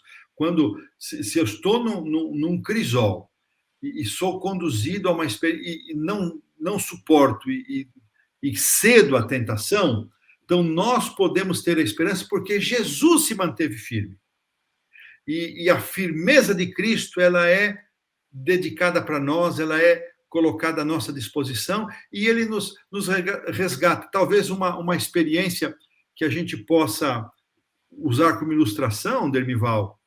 Se eu estou num crisol e sou conduzido a uma experiência, e não suporto e cedo a tentação, então nós podemos ter a esperança porque Jesus se manteve firme. E a firmeza de Cristo, ela é dedicada para nós, ela é colocada à nossa disposição, e ele nos resgata. Talvez uma experiência que a gente possa usar como ilustração, Dermival,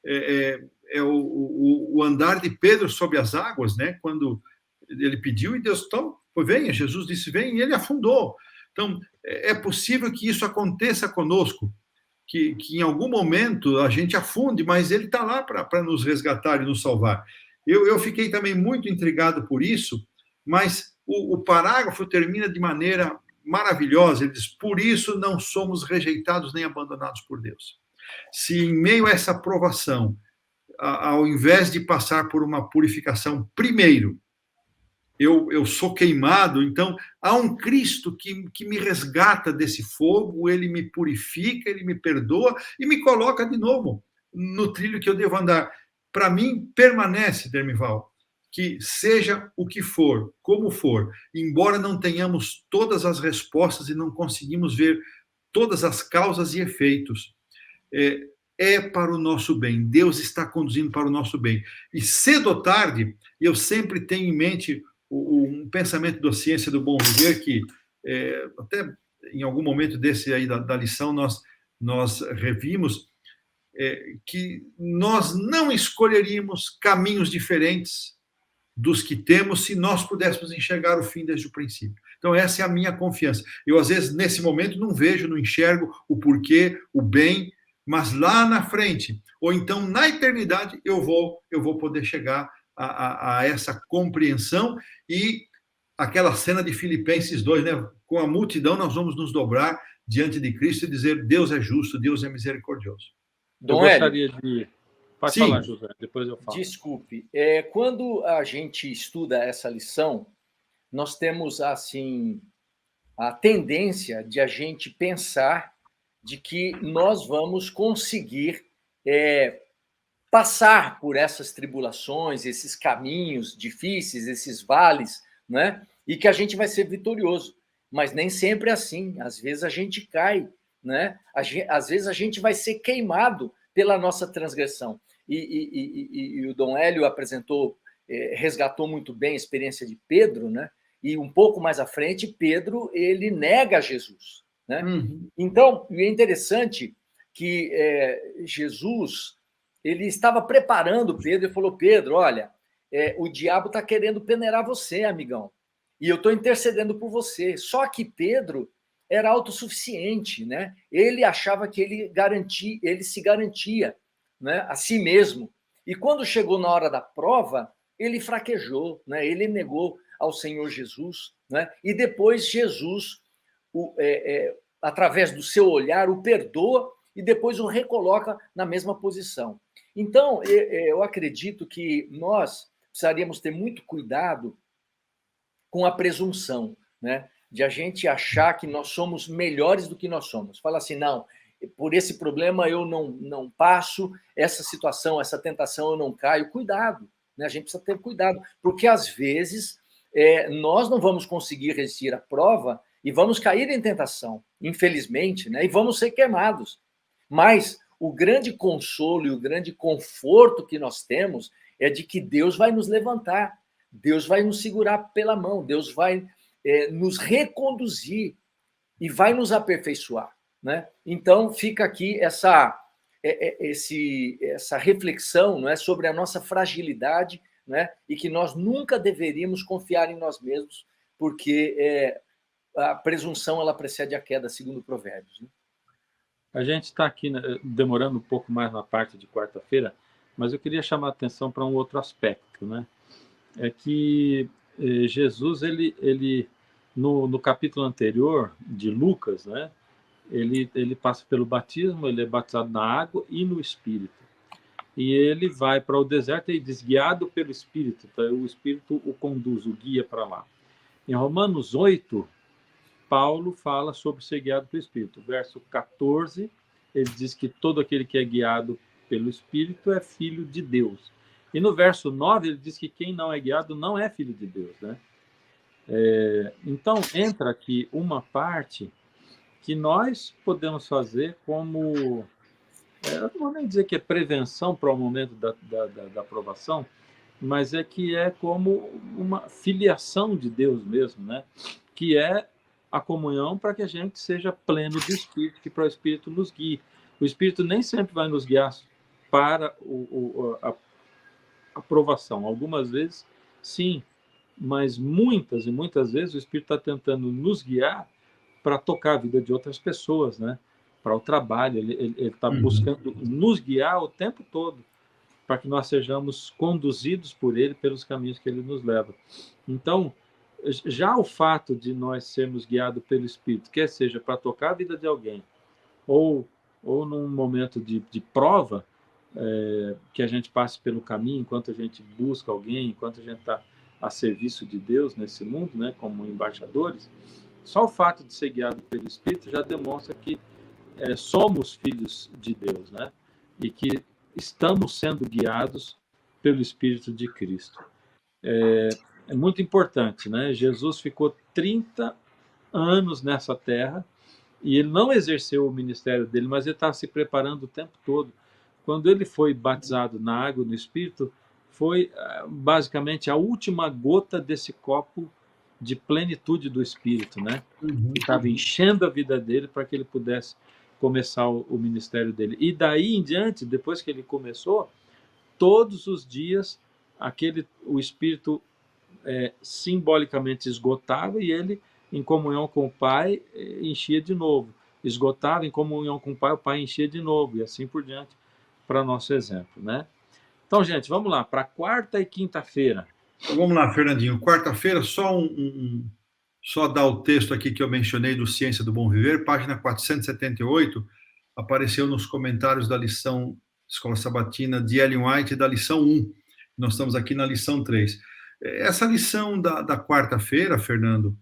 é o andar de Pedro sobre as águas, né? Quando ele pediu e Deus, então, venha, Jesus disse, vem, e ele afundou. Então, é possível que isso aconteça conosco, que em algum momento a gente afunde, mas ele está lá para nos resgatar e nos salvar. Eu fiquei também muito intrigado por isso, mas o parágrafo termina de maneira maravilhosa. Ele diz, por isso não somos rejeitados nem abandonados por Deus. Se em meio a essa provação, ao invés de passar por uma purificação primeiro, eu sou queimado, então há um Cristo que me resgata desse fogo, ele me purifica, ele me perdoa e me coloca de novo no trilho que eu devo andar. Para mim, permanece, Dermival, que seja o que for, como for, embora não tenhamos todas as respostas e não conseguimos ver todas as causas e efeitos, é para o nosso bem. Deus está conduzindo para o nosso bem. E cedo ou tarde, eu sempre tenho em mente um pensamento da ciência do bom viver que, até em algum momento desse aí da lição, nós revimos, que nós não escolheríamos caminhos diferentes dos que temos se nós pudéssemos enxergar o fim desde o princípio. Então, essa é a minha confiança. Eu, às vezes, nesse momento, não vejo, não enxergo o porquê, o bem, mas lá na frente, ou então na eternidade, eu vou poder chegar a essa compreensão, e aquela cena de Filipenses 2, né? Com a multidão nós vamos nos dobrar diante de Cristo e dizer, Deus é justo, Deus é misericordioso. Eu gostaria de... Pode falar, José, depois eu falo. Desculpe. Quando a gente estuda essa lição, nós temos, assim, a tendência de a gente pensar de que nós vamos conseguir passar por essas tribulações, esses caminhos difíceis, esses vales, né? E que a gente vai ser vitorioso. Mas nem sempre é assim. Às vezes a gente cai, né? Às vezes a gente vai ser queimado pela nossa transgressão. E o Dom Hélio apresentou, resgatou muito bem a experiência de Pedro, né? E um pouco mais à frente, Pedro, ele nega Jesus, né? Uhum. Então, é interessante que Jesus, ele estava preparando Pedro e falou, Pedro, olha, o diabo está querendo peneirar você, amigão, e eu estou intercedendo por você. Só que Pedro era autossuficiente, né? Ele achava que ele se garantia, né, a si mesmo. E quando chegou na hora da prova, ele fraquejou, né? Ele negou ao Senhor Jesus, né? E depois Jesus, através do seu olhar, o perdoa e depois o recoloca na mesma posição. Então, eu acredito que nós precisaríamos ter muito cuidado com a presunção, né? De a gente achar que nós somos melhores do que nós somos. Fala assim, não, por esse problema eu não passo, essa situação, essa tentação eu não caio. Cuidado, né? A gente precisa ter cuidado, porque às vezes nós não vamos conseguir resistir à prova e vamos cair em tentação, infelizmente, né? E vamos ser queimados. Mas o grande consolo e o grande conforto que nós temos é de que Deus vai nos levantar, Deus vai nos segurar pela mão, Deus vai nos reconduzir e vai nos aperfeiçoar, né? Então, fica aqui essa reflexão, não é, sobre a nossa fragilidade, né? E que nós nunca deveríamos confiar em nós mesmos, porque a presunção ela precede a queda, segundo Provérbios, né? A gente está aqui, né, demorando um pouco mais na parte de quarta-feira, mas eu queria chamar a atenção para um outro aspecto, né? É que Jesus, ele no capítulo anterior de Lucas, né? Ele passa pelo batismo, ele é batizado na água e no Espírito. E ele vai para o deserto e diz, guiado pelo Espírito. Então, o Espírito o conduz, o guia para lá. Em Romanos 8, Paulo fala sobre ser guiado pelo Espírito. Verso 14, ele diz que todo aquele que é guiado pelo Espírito é filho de Deus. E no verso 9 ele diz que quem não é guiado não é filho de Deus, né? Então entra aqui uma parte que nós podemos fazer como, eu não vou nem dizer que é prevenção para o momento da aprovação, mas que é como uma filiação de Deus mesmo, né? Que é a comunhão para que a gente seja pleno do Espírito, que para o Espírito nos guie. O Espírito nem sempre vai nos guiar para a aprovação. Algumas vezes, sim, mas muitas e muitas vezes o Espírito está tentando nos guiar para tocar a vida de outras pessoas, né? Para o trabalho. Ele está buscando nos guiar o tempo todo, para que nós sejamos conduzidos por Ele pelos caminhos que Ele nos leva. Então, já o fato de nós sermos guiados pelo Espírito, quer seja para tocar a vida de alguém, ou num momento de prova, que a gente passe pelo caminho, enquanto a gente busca alguém, enquanto a gente está a serviço de Deus nesse mundo, né, como embaixadores, só o fato de ser guiado pelo Espírito já demonstra que somos filhos de Deus, né, e que estamos sendo guiados pelo Espírito de Cristo. É muito importante, né? Jesus ficou 30 anos nessa terra e ele não exerceu o ministério dele, mas ele estava se preparando o tempo todo. Quando ele foi batizado na água e no Espírito, foi basicamente a última gota desse copo de plenitude do Espírito, né? Que estava enchendo a vida dele para que ele pudesse começar o ministério dele. E daí em diante, depois que ele começou, todos os dias o Espírito simbolicamente esgotava e ele, em comunhão com o Pai, enchia de novo. Esgotava, em comunhão com o Pai enchia de novo, e assim por diante, para nosso exemplo, né? Então, gente, vamos lá, para quarta e quinta-feira. Então, vamos lá, Fernandinho. Quarta-feira, só dar o texto aqui que eu mencionei do Ciência do Bom Viver, página 478, apareceu nos comentários da lição Escola Sabatina de Ellen White, da lição 1. Nós estamos aqui na lição 3. Essa lição da quarta-feira, Fernando,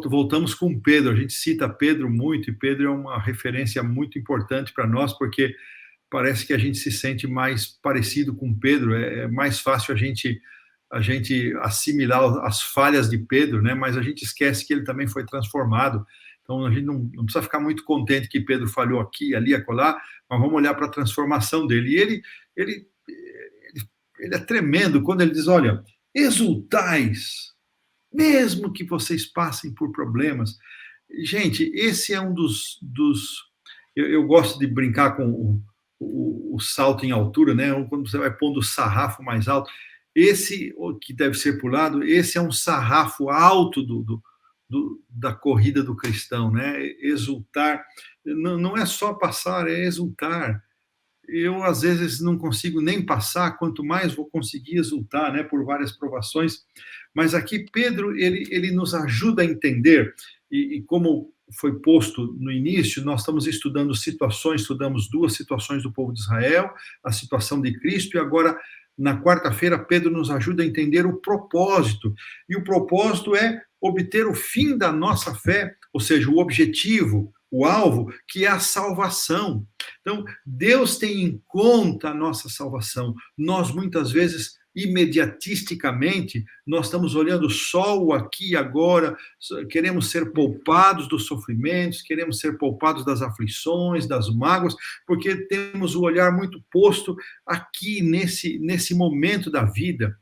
voltamos com Pedro. A gente cita Pedro muito, e Pedro é uma referência muito importante para nós, porque parece que a gente se sente mais parecido com Pedro. É mais fácil a gente assimilar as falhas de Pedro, né? Mas a gente esquece que ele também foi transformado. Então, a gente não precisa ficar muito contente que Pedro falhou aqui, ali, acolá, mas vamos olhar para a transformação dele. E ele é tremendo quando ele diz, olha, exultais, mesmo que vocês passem por problemas. Gente, esse é um dos eu gosto de brincar com o salto em altura, né? Quando você vai pondo o sarrafo mais alto. Esse, que deve ser pulado, esse é um sarrafo alto da corrida do cristão, né? Exultar, não é só passar, é exultar. Eu, às vezes, não consigo nem passar, quanto mais vou conseguir exultar, né, por várias provações. Mas aqui, Pedro, ele nos ajuda a entender, e como foi posto no início, nós estamos estudamos duas situações do povo de Israel, a situação de Cristo, e agora, na quarta-feira, Pedro nos ajuda a entender o propósito. E o propósito é obter o fim da nossa fé, ou seja, o objetivo, o alvo, que é a salvação. Então, Deus tem em conta a nossa salvação. Nós, muitas vezes, imediatisticamente, nós estamos olhando só o aqui e agora, queremos ser poupados dos sofrimentos, queremos ser poupados das aflições, das mágoas, porque temos o olhar muito posto aqui, nesse momento da vida,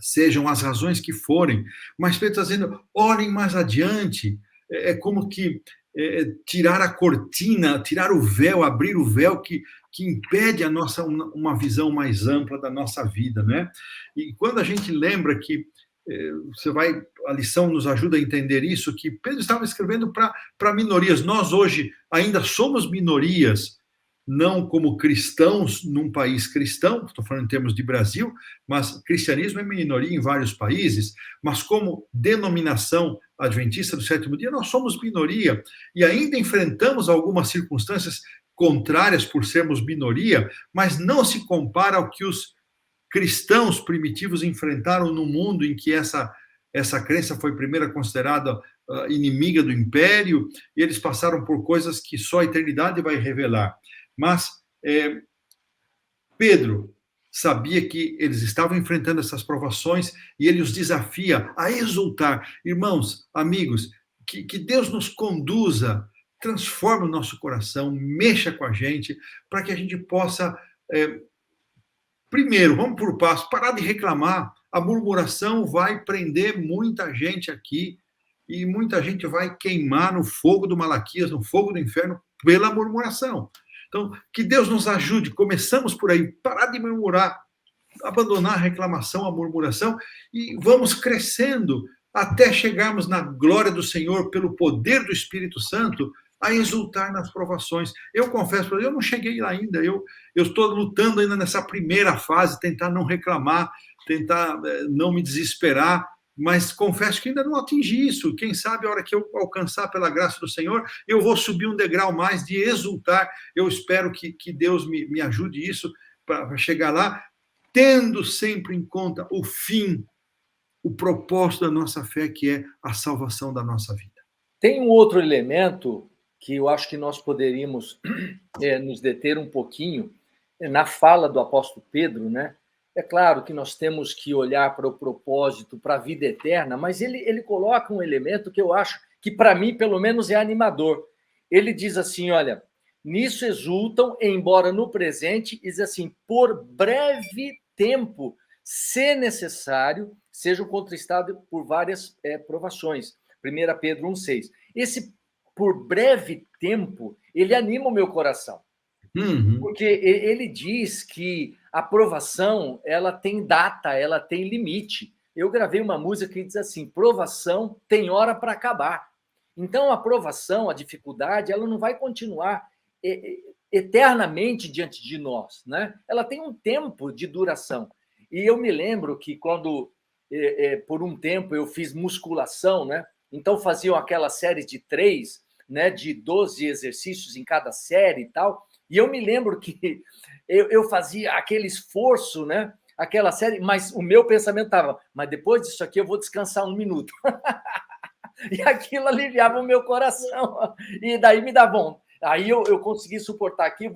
sejam as razões que forem. Mas Pedro está dizendo, olhem mais adiante. É como que tirar a cortina, tirar o véu, abrir o véu que impede uma visão mais ampla da nossa vida, né? E quando a gente lembra que a lição nos ajuda a entender isso, que Pedro estava escrevendo para minorias. Nós hoje ainda somos minorias, não como cristãos num país cristão, estou falando em termos de Brasil, mas cristianismo é minoria em vários países, mas como denominação adventista do sétimo dia, nós somos minoria, e ainda enfrentamos algumas circunstâncias contrárias por sermos minoria, mas não se compara ao que os cristãos primitivos enfrentaram no mundo em que essa crença foi primeiro considerada inimiga do império, e eles passaram por coisas que só a eternidade vai revelar. Mas Pedro, sabia que eles estavam enfrentando essas provações e ele os desafia a exultar. Irmãos, amigos, que Deus nos conduza, transforme o nosso coração, mexa com a gente, para que a gente possa, primeiro, vamos por passo, parar de reclamar. A murmuração vai prender muita gente aqui e muita gente vai queimar no fogo do Malaquias, no fogo do inferno, pela murmuração. Então, que Deus nos ajude. Começamos por aí, parar de murmurar, abandonar a reclamação, a murmuração, e vamos crescendo até chegarmos na glória do Senhor, pelo poder do Espírito Santo, a exultar nas provações. Eu confesso, eu não cheguei lá ainda, eu estou lutando ainda nessa primeira fase, tentar não reclamar, tentar não me desesperar, mas confesso que ainda não atingi isso. Quem sabe a hora que eu alcançar pela graça do Senhor, eu vou subir um degrau mais de exultar. Eu espero que Deus me ajude isso para chegar lá, tendo sempre em conta o fim, o propósito da nossa fé, que é a salvação da nossa vida. Tem um outro elemento que eu acho que nós poderíamos nos deter um pouquinho na fala do apóstolo Pedro, né? É claro que nós temos que olhar para o propósito, para a vida eterna, mas ele coloca um elemento que eu acho que, para mim, pelo menos, é animador. Ele diz assim, olha, nisso exultam, embora no presente, diz assim, por breve tempo, se necessário, sejam contristados por várias provações. 1 Pedro 1,6. Esse por breve tempo, ele anima o meu coração. Porque ele diz que a provação, ela tem data, ela tem limite. Eu gravei uma música que diz assim, provação tem hora para acabar. Então, a provação, a dificuldade, ela não vai continuar eternamente diante de nós, né? Ela tem um tempo de duração. E eu me lembro que quando, por um tempo, eu fiz musculação, né? Então, faziam aquela série de 3, né? De 12 exercícios em cada série e tal. E eu me lembro que eu fazia aquele esforço, né? Aquela série, mas o meu pensamento estava, mas depois disso aqui eu vou descansar 1 minuto. E aquilo aliviava o meu coração. E daí me dá bom. Aí eu consegui suportar aqui,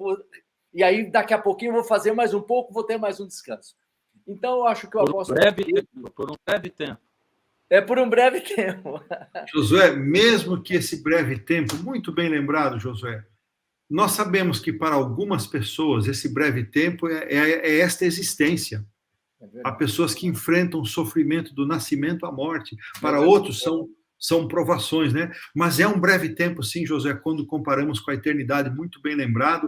e aí daqui a pouquinho eu vou fazer mais um pouco, vou ter mais um descanso. Então eu acho que o apóstolo... Por um breve tempo. É por um breve tempo. Josué, mesmo que esse breve tempo, muito bem lembrado, Josué, nós sabemos que para algumas pessoas esse breve tempo é esta existência. Há pessoas que enfrentam o sofrimento do nascimento à morte. Para outros são provações, né? Mas é um breve tempo, sim, Josué, quando comparamos com a eternidade, muito bem lembrado.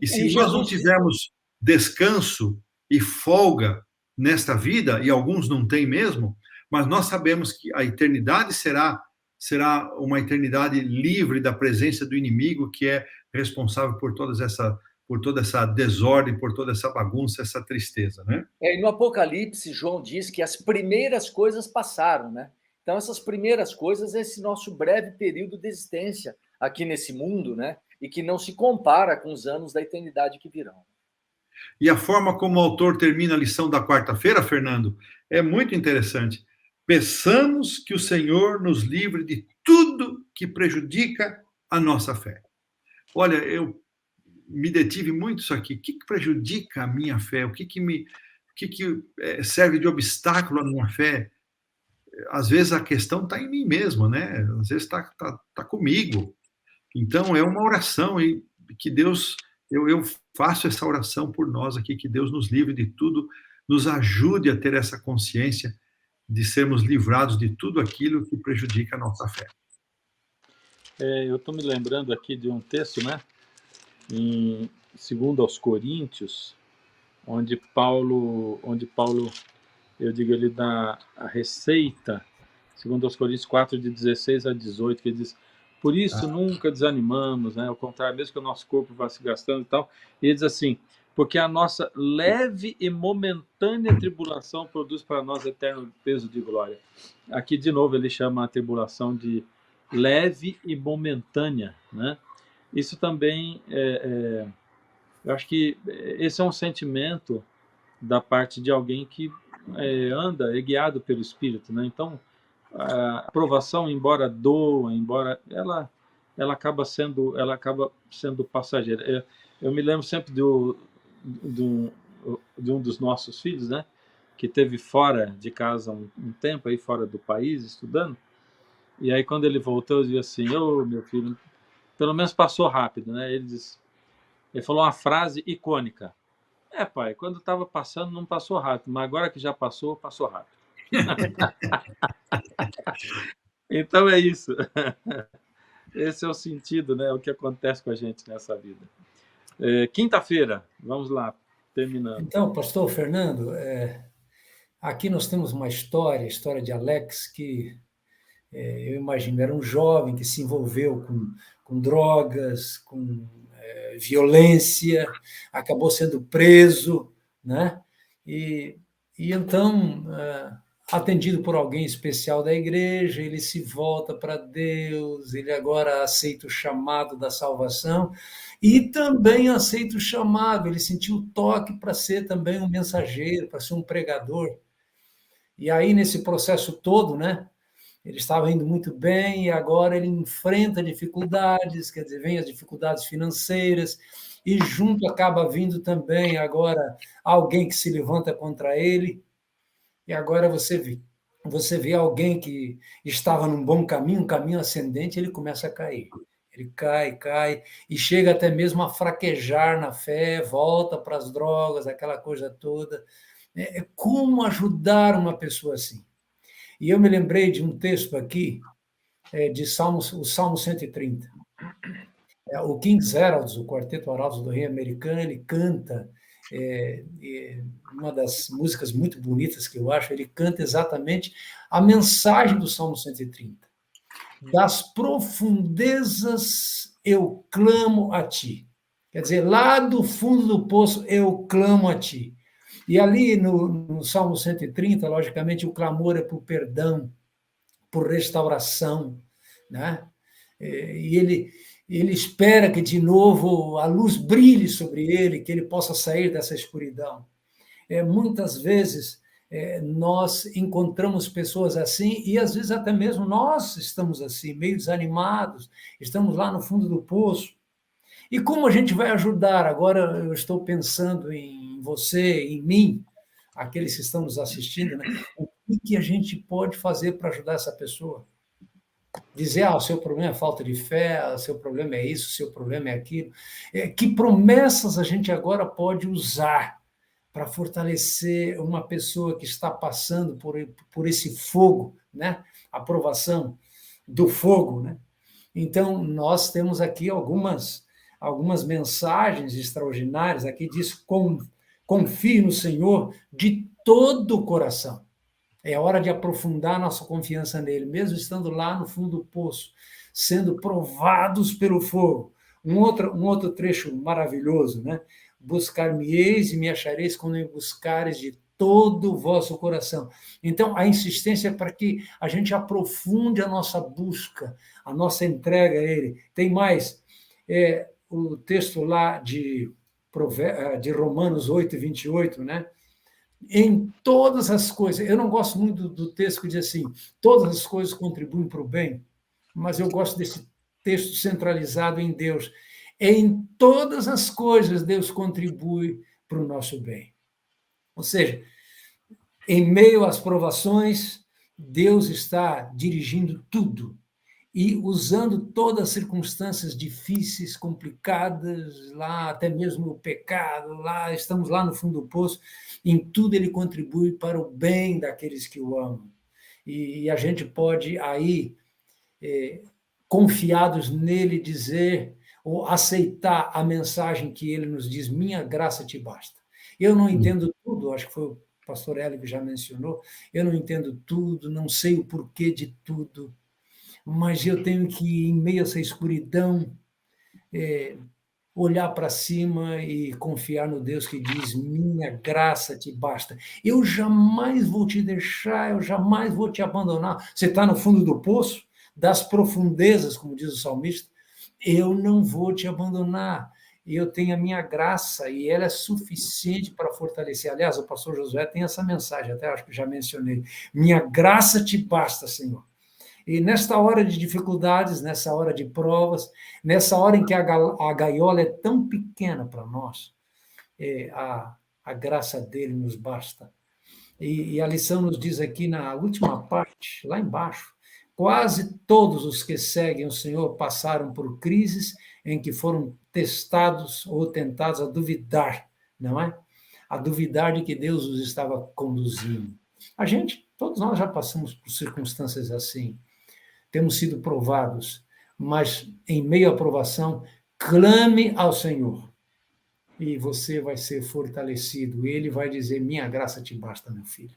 E se nós não tivermos descanso e folga nesta vida, e alguns não têm mesmo, mas nós sabemos que a eternidade será uma eternidade livre da presença do inimigo, que é responsável por toda essa desordem, por toda essa bagunça, essa tristeza, né? E no Apocalipse, João diz que as primeiras coisas passaram, né? Então, essas primeiras coisas é esse nosso breve período de existência aqui nesse mundo, né? E que não se compara com os anos da eternidade que virão. E a forma como o autor termina a lição da quarta-feira, Fernando, é muito interessante. Peçamos que o Senhor nos livre de tudo que prejudica a nossa fé. Olha, eu me detive muito isso aqui. O que prejudica a minha fé? O que serve de obstáculo à minha fé? Às vezes a questão está em mim mesmo, né? Às vezes está comigo. Então, é uma oração e que Deus... Eu faço essa oração por nós aqui, que Deus nos livre de tudo, nos ajude a ter essa consciência de sermos livrados de tudo aquilo que prejudica a nossa fé. Eu estou me lembrando aqui de um texto, né? Em 2 aos Coríntios, onde Paulo, eu digo, ele dá a receita, 2 aos Coríntios 4, de 16 a 18, que ele diz, por isso nunca desanimamos, né? Ao contrário, mesmo que o nosso corpo vá se gastando e tal, e ele diz assim, porque a nossa leve e momentânea tribulação produz para nós eterno peso de glória. Aqui, de novo, ele chama a tribulação de leve e momentânea, né? Isso também, eu acho que esse é um sentimento da parte de alguém que é guiado pelo Espírito, né? Então, a provação, embora doa, embora ela acaba sendo passageira. Eu me lembro sempre de um dos nossos filhos, né? Que teve fora de casa um tempo, aí fora do país, estudando. E aí, quando ele voltou, eu disse assim: ô, meu filho, pelo menos passou rápido, né? Ele falou uma frase icônica: é, pai, quando estava passando, não passou rápido, mas agora que já passou, passou rápido. Então é isso. Esse é o sentido, né? O que acontece com a gente nessa vida. Quinta-feira, vamos lá, terminando. Então, pastor Fernando, aqui nós temos uma história, a história de Alex, que eu imagino era um jovem que se envolveu com drogas, com violência, acabou sendo preso, né? E então, atendido por alguém especial da igreja, ele se volta para Deus, ele agora aceita o chamado da salvação e também aceita o chamado, ele sentiu o toque para ser também um mensageiro, para ser um pregador. E aí, nesse processo todo, né? Ele estava indo muito bem e agora ele enfrenta dificuldades, quer dizer, vem as dificuldades financeiras e junto acaba vindo também agora alguém que se levanta contra ele. E agora você vê alguém que estava num bom caminho, um caminho ascendente, ele começa a cair. Ele cai, e chega até mesmo a fraquejar na fé, volta para as drogas, aquela coisa toda. Como ajudar uma pessoa assim? E eu me lembrei de um texto aqui, de Salmos, o Salmo 130. O King Heralds, o Quarteto Arautos do Rei Americano, ele canta, uma das músicas muito bonitas que eu acho, ele canta exatamente a mensagem do Salmo 130. Das profundezas eu clamo a ti. Quer dizer, lá do fundo do poço eu clamo a ti. E ali no Salmo 130, logicamente, o clamor é por perdão, por restauração, né? E ele espera que, de novo, a luz brilhe sobre ele, que ele possa sair dessa escuridão. Muitas vezes, nós encontramos pessoas assim, e às vezes até mesmo nós estamos assim, meio desanimados, estamos lá no fundo do poço. E como a gente vai ajudar? Agora eu estou pensando em você, em mim, aqueles que estão nos assistindo, né? O que a gente pode fazer para ajudar essa pessoa? Dizer, o seu problema é falta de fé, o seu problema é isso, o seu problema é aquilo. Que promessas a gente agora pode usar para fortalecer uma pessoa que está passando por esse fogo, né? A provação do fogo, né? Então, nós temos aqui algumas mensagens extraordinárias. Aqui diz: confie no Senhor de todo o coração. É hora de aprofundar nossa confiança nele, mesmo estando lá no fundo do poço, sendo provados pelo fogo. Um outro trecho maravilhoso, né? Buscar-me-eis e me achareis quando me buscares de todo o vosso coração. Então, a insistência é para que a gente aprofunde a nossa busca, a nossa entrega a ele. Tem mais, o texto lá de Romanos 8, 28, né? Em todas as coisas, eu não gosto muito do texto que diz assim, todas as coisas contribuem para o bem, mas eu gosto desse texto centralizado em Deus. Em todas as coisas, Deus contribui para o nosso bem. Ou seja, em meio às provações, Deus está dirigindo tudo e usando todas as circunstâncias difíceis, complicadas, lá até mesmo o pecado, lá estamos lá no fundo do poço, em tudo ele contribui para o bem daqueles que o amam. E a gente pode aí, confiados nele, dizer ou aceitar a mensagem que ele nos diz: minha graça te basta. Eu não entendo tudo, acho que foi o pastor Hélio que já mencionou, eu não entendo tudo, não sei o porquê de tudo, mas eu tenho que, em meio a essa escuridão, olhar para cima e confiar no Deus que diz: minha graça te basta. Eu jamais vou te deixar, eu jamais vou te abandonar. Você está no fundo do poço, das profundezas, como diz o salmista, eu não vou te abandonar. Eu tenho a minha graça e ela é suficiente para fortalecer. Aliás, o pastor Josué tem essa mensagem, até acho que já mencionei. Minha graça te basta, Senhor. E nesta hora de dificuldades, nessa hora de provas, nessa hora em que a gaiola é tão pequena para nós, a a graça dele nos basta. E a lição nos diz aqui na última parte, lá embaixo, quase todos os que seguem o Senhor passaram por crises em que foram testados ou tentados a duvidar, não é? A duvidar de que Deus os estava conduzindo. Todos nós já passamos por circunstâncias assim, temos sido provados, mas em meio à provação, clame ao Senhor e você vai ser fortalecido. Ele vai dizer, minha graça te basta, meu filho.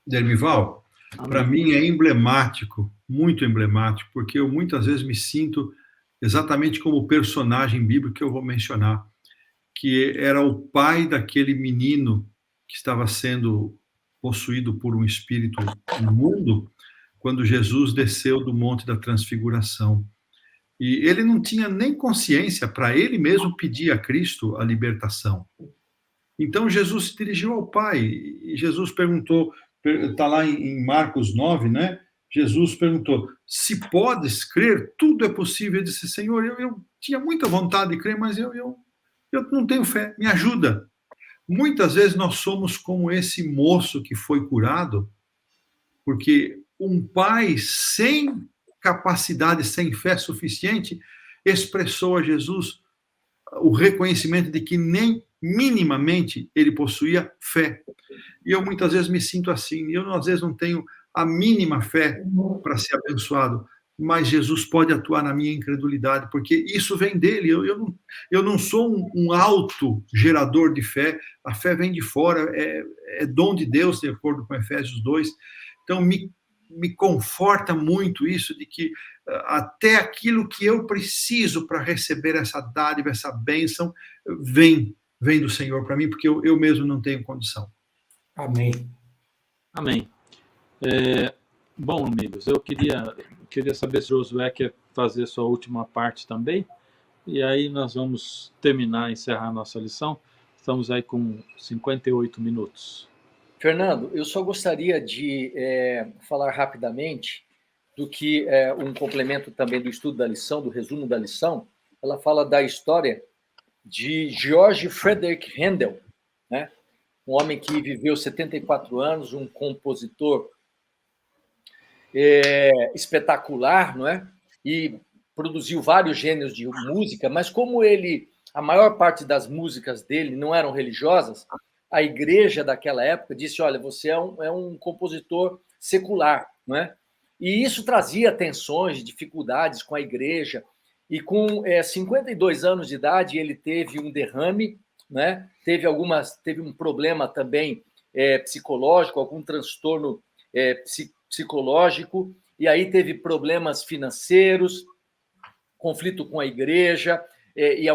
Dermival, para mim é emblemático, muito emblemático, porque eu muitas vezes me sinto exatamente como o personagem bíblico que eu vou mencionar, que era o pai daquele menino que estava sendo possuído por um espírito imundo, quando Jesus desceu do Monte da Transfiguração. E ele não tinha nem consciência para ele mesmo pedir a Cristo a libertação. Então Jesus se dirigiu ao Pai, e Jesus perguntou, está lá em Marcos 9, né? Jesus perguntou, se podes crer, tudo é possível. Ele disse, Senhor, eu tinha muita vontade de crer, mas eu não tenho fé, me ajuda. Muitas vezes nós somos como esse moço que foi curado, porque um pai sem capacidade, sem fé suficiente, expressou a Jesus o reconhecimento de que nem minimamente ele possuía fé. E eu muitas vezes me sinto assim, eu às vezes não tenho a mínima fé para ser abençoado, mas Jesus pode atuar na minha incredulidade, porque isso vem dele. Eu não sou um autogerador de fé, a fé vem de fora, é dom de Deus, de acordo com Efésios 2. Então, me conforta muito isso, de que até aquilo que eu preciso para receber essa dádiva, essa bênção, vem do Senhor para mim, porque eu mesmo não tenho condição. Amém. Amém. Bom, amigos, eu queria saber se o Josué quer fazer sua última parte também, e aí nós vamos encerrar a nossa lição. Estamos aí com 58 minutos. Fernando, eu só gostaria de falar rapidamente do que um complemento também do estudo da lição, do resumo da lição. Ela fala da história de Georg Friedrich Händel, né? Um homem que viveu 74 anos, um compositor espetacular, não é? E produziu vários gêneros de música, mas como a maior parte das músicas dele não eram religiosas, a igreja daquela época disse, olha, você é um compositor secular, não é? E isso trazia tensões, dificuldades com a igreja, e com 52 anos de idade ele teve um derrame, né? Teve um problema também psicológico, algum transtorno psicológico, e aí teve problemas financeiros, conflito com a igreja, e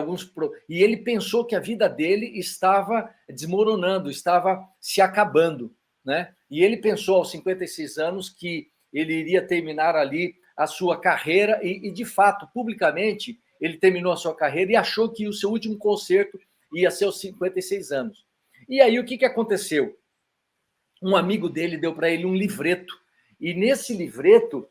ele pensou que a vida dele estava desmoronando, estava se acabando, né? E ele pensou aos 56 anos que ele iria terminar ali a sua carreira e de fato, publicamente, ele terminou a sua carreira e achou que o seu último concerto ia ser aos 56 anos. E aí o que aconteceu? Um amigo dele deu para ele um livreto, e nesse livreto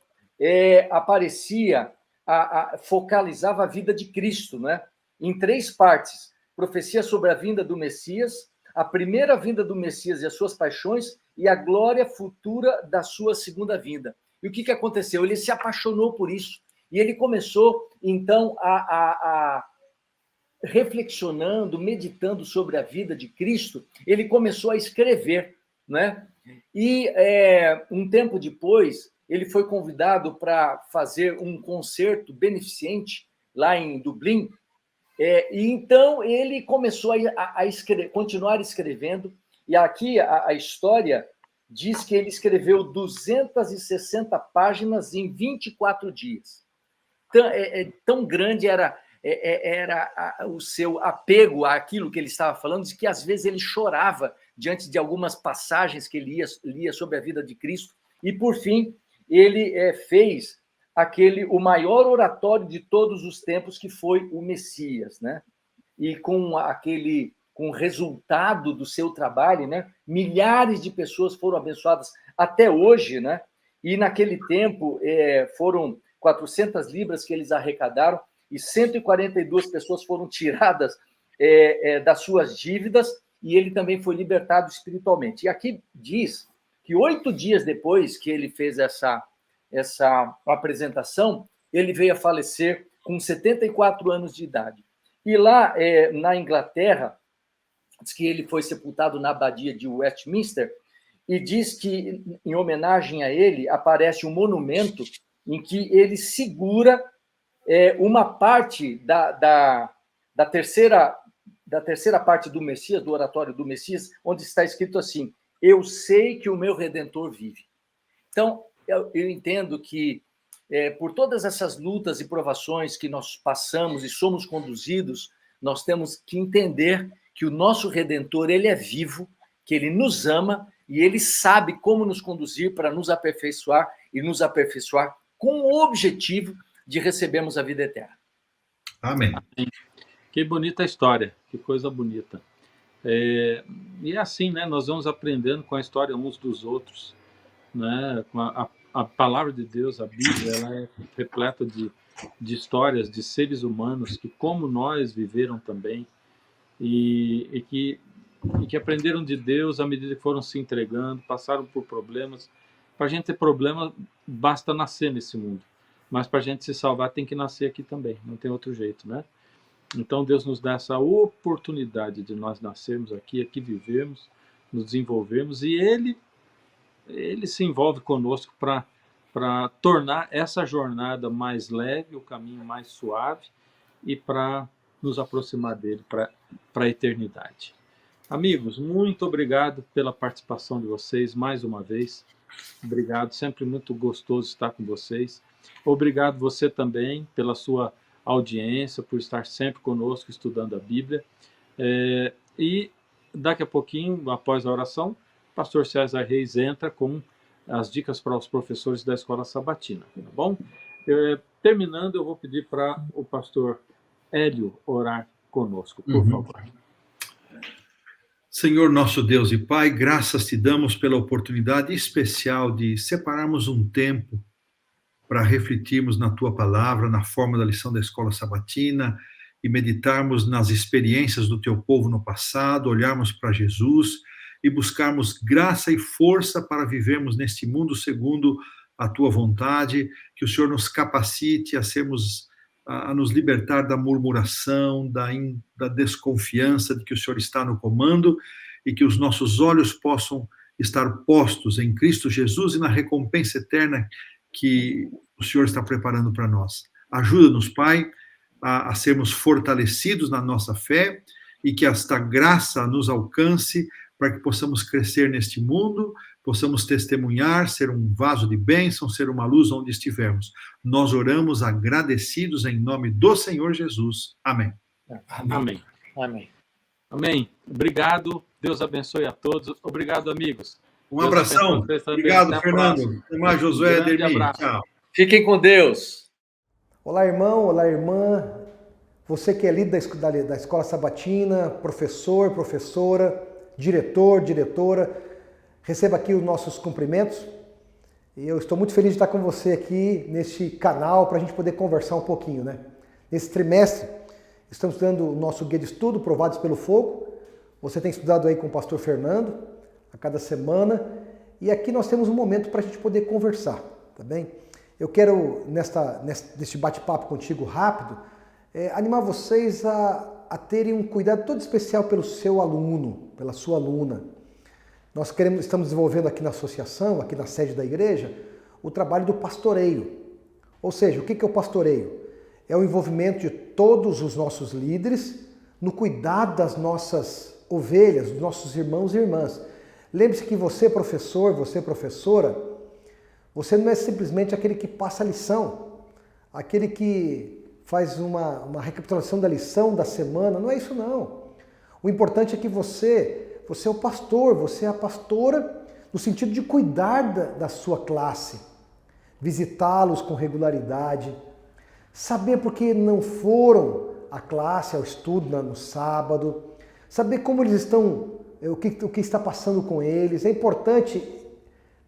focalizava a vida de Cristo, né? Em 3 partes: profecia sobre a vinda do Messias, a primeira vinda do Messias e as suas paixões, e a glória futura da sua segunda vinda. E o que aconteceu? Ele se apaixonou por isso, e ele começou, então, reflexionando, meditando sobre a vida de Cristo, ele começou a escrever, né? E um tempo depois, ele foi convidado para fazer um concerto beneficente lá em Dublin, e então ele começou a continuar escrevendo, e aqui a história diz que ele escreveu 260 páginas em 24 dias. Tão grande era o seu apego àquilo que ele estava falando, de que às vezes ele chorava diante de algumas passagens que ele lia sobre a vida de Cristo, e por fim ele fez o maior oratório de todos os tempos, que foi o Messias, né? E com o resultado do seu trabalho, né, milhares de pessoas foram abençoadas até hoje, né? E naquele tempo foram 400 libras que eles arrecadaram, e 142 pessoas foram tiradas das suas dívidas, e ele também foi libertado espiritualmente. E aqui diz que 8 dias depois que ele fez essa apresentação, ele veio a falecer com 74 anos de idade. E lá na Inglaterra, diz que ele foi sepultado na abadia de Westminster, e diz que, em homenagem a ele, aparece um monumento em que ele segura uma parte da terceira parte do Messias, do oratório do Messias, onde está escrito assim: eu sei que o meu Redentor vive. Então, eu entendo que, por todas essas lutas e provações que nós passamos e somos conduzidos, nós temos que entender que o nosso Redentor, ele é vivo, que ele nos ama e ele sabe como nos conduzir para nos aperfeiçoar e nos aperfeiçoar com o objetivo de recebermos a vida eterna. Amém. Que bonita história, que coisa bonita. E é assim, né? Nós vamos aprendendo com a história uns dos outros, né? Com a palavra de Deus, a Bíblia, ela é repleta de histórias de seres humanos que, como nós, viveram também e que aprenderam de Deus à medida que foram se entregando, passaram por problemas. Para a gente ter problema, basta nascer nesse mundo. Mas para a gente se salvar, tem que nascer aqui também. Não tem outro jeito, né? Então, Deus nos dá essa oportunidade de nós nascermos aqui vivermos, nos desenvolvermos, e Ele se envolve conosco para tornar essa jornada mais leve, o caminho mais suave, e para nos aproximar dele para a eternidade. Amigos, muito obrigado pela participação de vocês mais uma vez. Obrigado, sempre muito gostoso estar com vocês. Obrigado você também pela sua audiência, por estar sempre conosco estudando a Bíblia. E daqui a pouquinho, após a oração, o pastor César Reis entra com as dicas para os professores da Escola Sabatina, tá bom? Terminando, eu vou pedir para o pastor Hélio orar conosco, por favor. Senhor nosso Deus e Pai, graças te damos pela oportunidade especial de separarmos um tempo para refletirmos na tua palavra, na forma da lição da Escola Sabatina e meditarmos nas experiências do teu povo no passado, olharmos para Jesus e buscarmos graça e força para vivermos neste mundo segundo a tua vontade, que o Senhor nos capacite a nos libertar da murmuração, da desconfiança de que o Senhor está no comando e que os nossos olhos possam estar postos em Cristo Jesus e na recompensa eterna que o Senhor está preparando para nós. Ajuda-nos, Pai, a sermos fortalecidos na nossa fé e que esta graça nos alcance para que possamos crescer neste mundo, possamos testemunhar, ser um vaso de bênção, ser uma luz onde estivermos. Nós oramos agradecidos em nome do Senhor Jesus. Amém. Amém. Amém. Amém. Obrigado. Deus abençoe a todos. Obrigado, amigos. Um abração. Obrigado, Fernando. Até mais, Josué, Ademir. Tchau. Fiquem com Deus. Olá, irmão. Olá, irmã. Você que é líder da Escola Sabatina, professor, professora, diretor, diretora, receba aqui os nossos cumprimentos. E eu estou muito feliz de estar com você aqui neste canal para a gente poder conversar um pouquinho, né? Nesse trimestre, estamos estudando o nosso guia de estudo, Provados pelo Fogo. Você tem estudado aí com o pastor Fernando a cada semana. E aqui nós temos um momento para a gente poder conversar, tá bem? Eu quero, neste bate-papo contigo rápido, animar vocês a terem um cuidado todo especial pelo seu aluno, pela sua aluna. Nós estamos desenvolvendo aqui na associação, aqui na sede da igreja, o trabalho do pastoreio. Ou seja, o que é o pastoreio? É o envolvimento de todos os nossos líderes no cuidado das nossas ovelhas, dos nossos irmãos e irmãs. Lembre-se que você, professor, você, professora, você não é simplesmente aquele que passa a lição, aquele que faz uma recapitulação da lição da semana, não é isso não. O importante é que você é o pastor, você é a pastora no sentido de cuidar da sua classe, visitá-los com regularidade, saber por que não foram à classe, ao estudo no sábado, saber como eles estão, o que está passando com eles. É importante,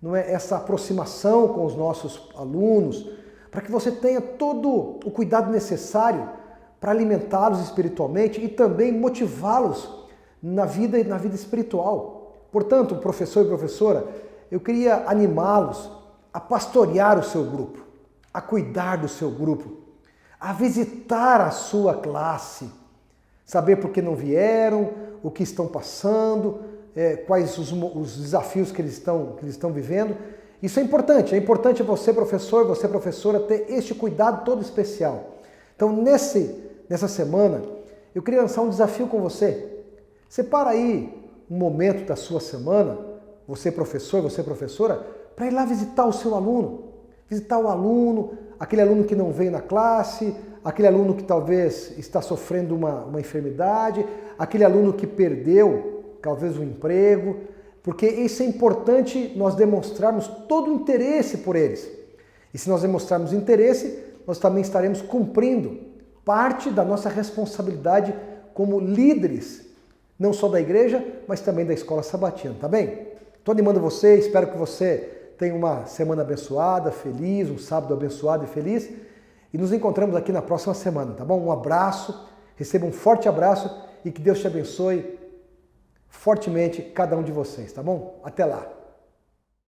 não é, essa aproximação com os nossos alunos, para que você tenha todo o cuidado necessário para alimentá-los espiritualmente e também motivá-los na vida espiritual. Portanto, professor e professora, eu queria animá-los a pastorear o seu grupo, a cuidar do seu grupo, a visitar a sua classe, saber por que não vieram, o que estão passando, quais os desafios que eles estão vivendo. Isso é importante você, professor, você, professora, ter este cuidado todo especial. Então, nessa semana, eu queria lançar um desafio com você. Separa aí um momento da sua semana, você professor, você professora, para ir lá visitar o seu aluno. Visitar o aluno, aquele aluno que não veio na classe, aquele aluno que talvez está sofrendo uma enfermidade, aquele aluno que perdeu talvez um emprego, porque isso é importante nós demonstrarmos todo o interesse por eles. E se nós demonstrarmos interesse, nós também estaremos cumprindo parte da nossa responsabilidade como líderes, não só da igreja, mas também da Escola Sabatina, tá bem? Estou animando você, espero que você tenha uma semana abençoada, feliz, um sábado abençoado e feliz. E nos encontramos aqui na próxima semana, tá bom? Um abraço, receba um forte abraço e que Deus te abençoe fortemente cada um de vocês, tá bom? Até lá!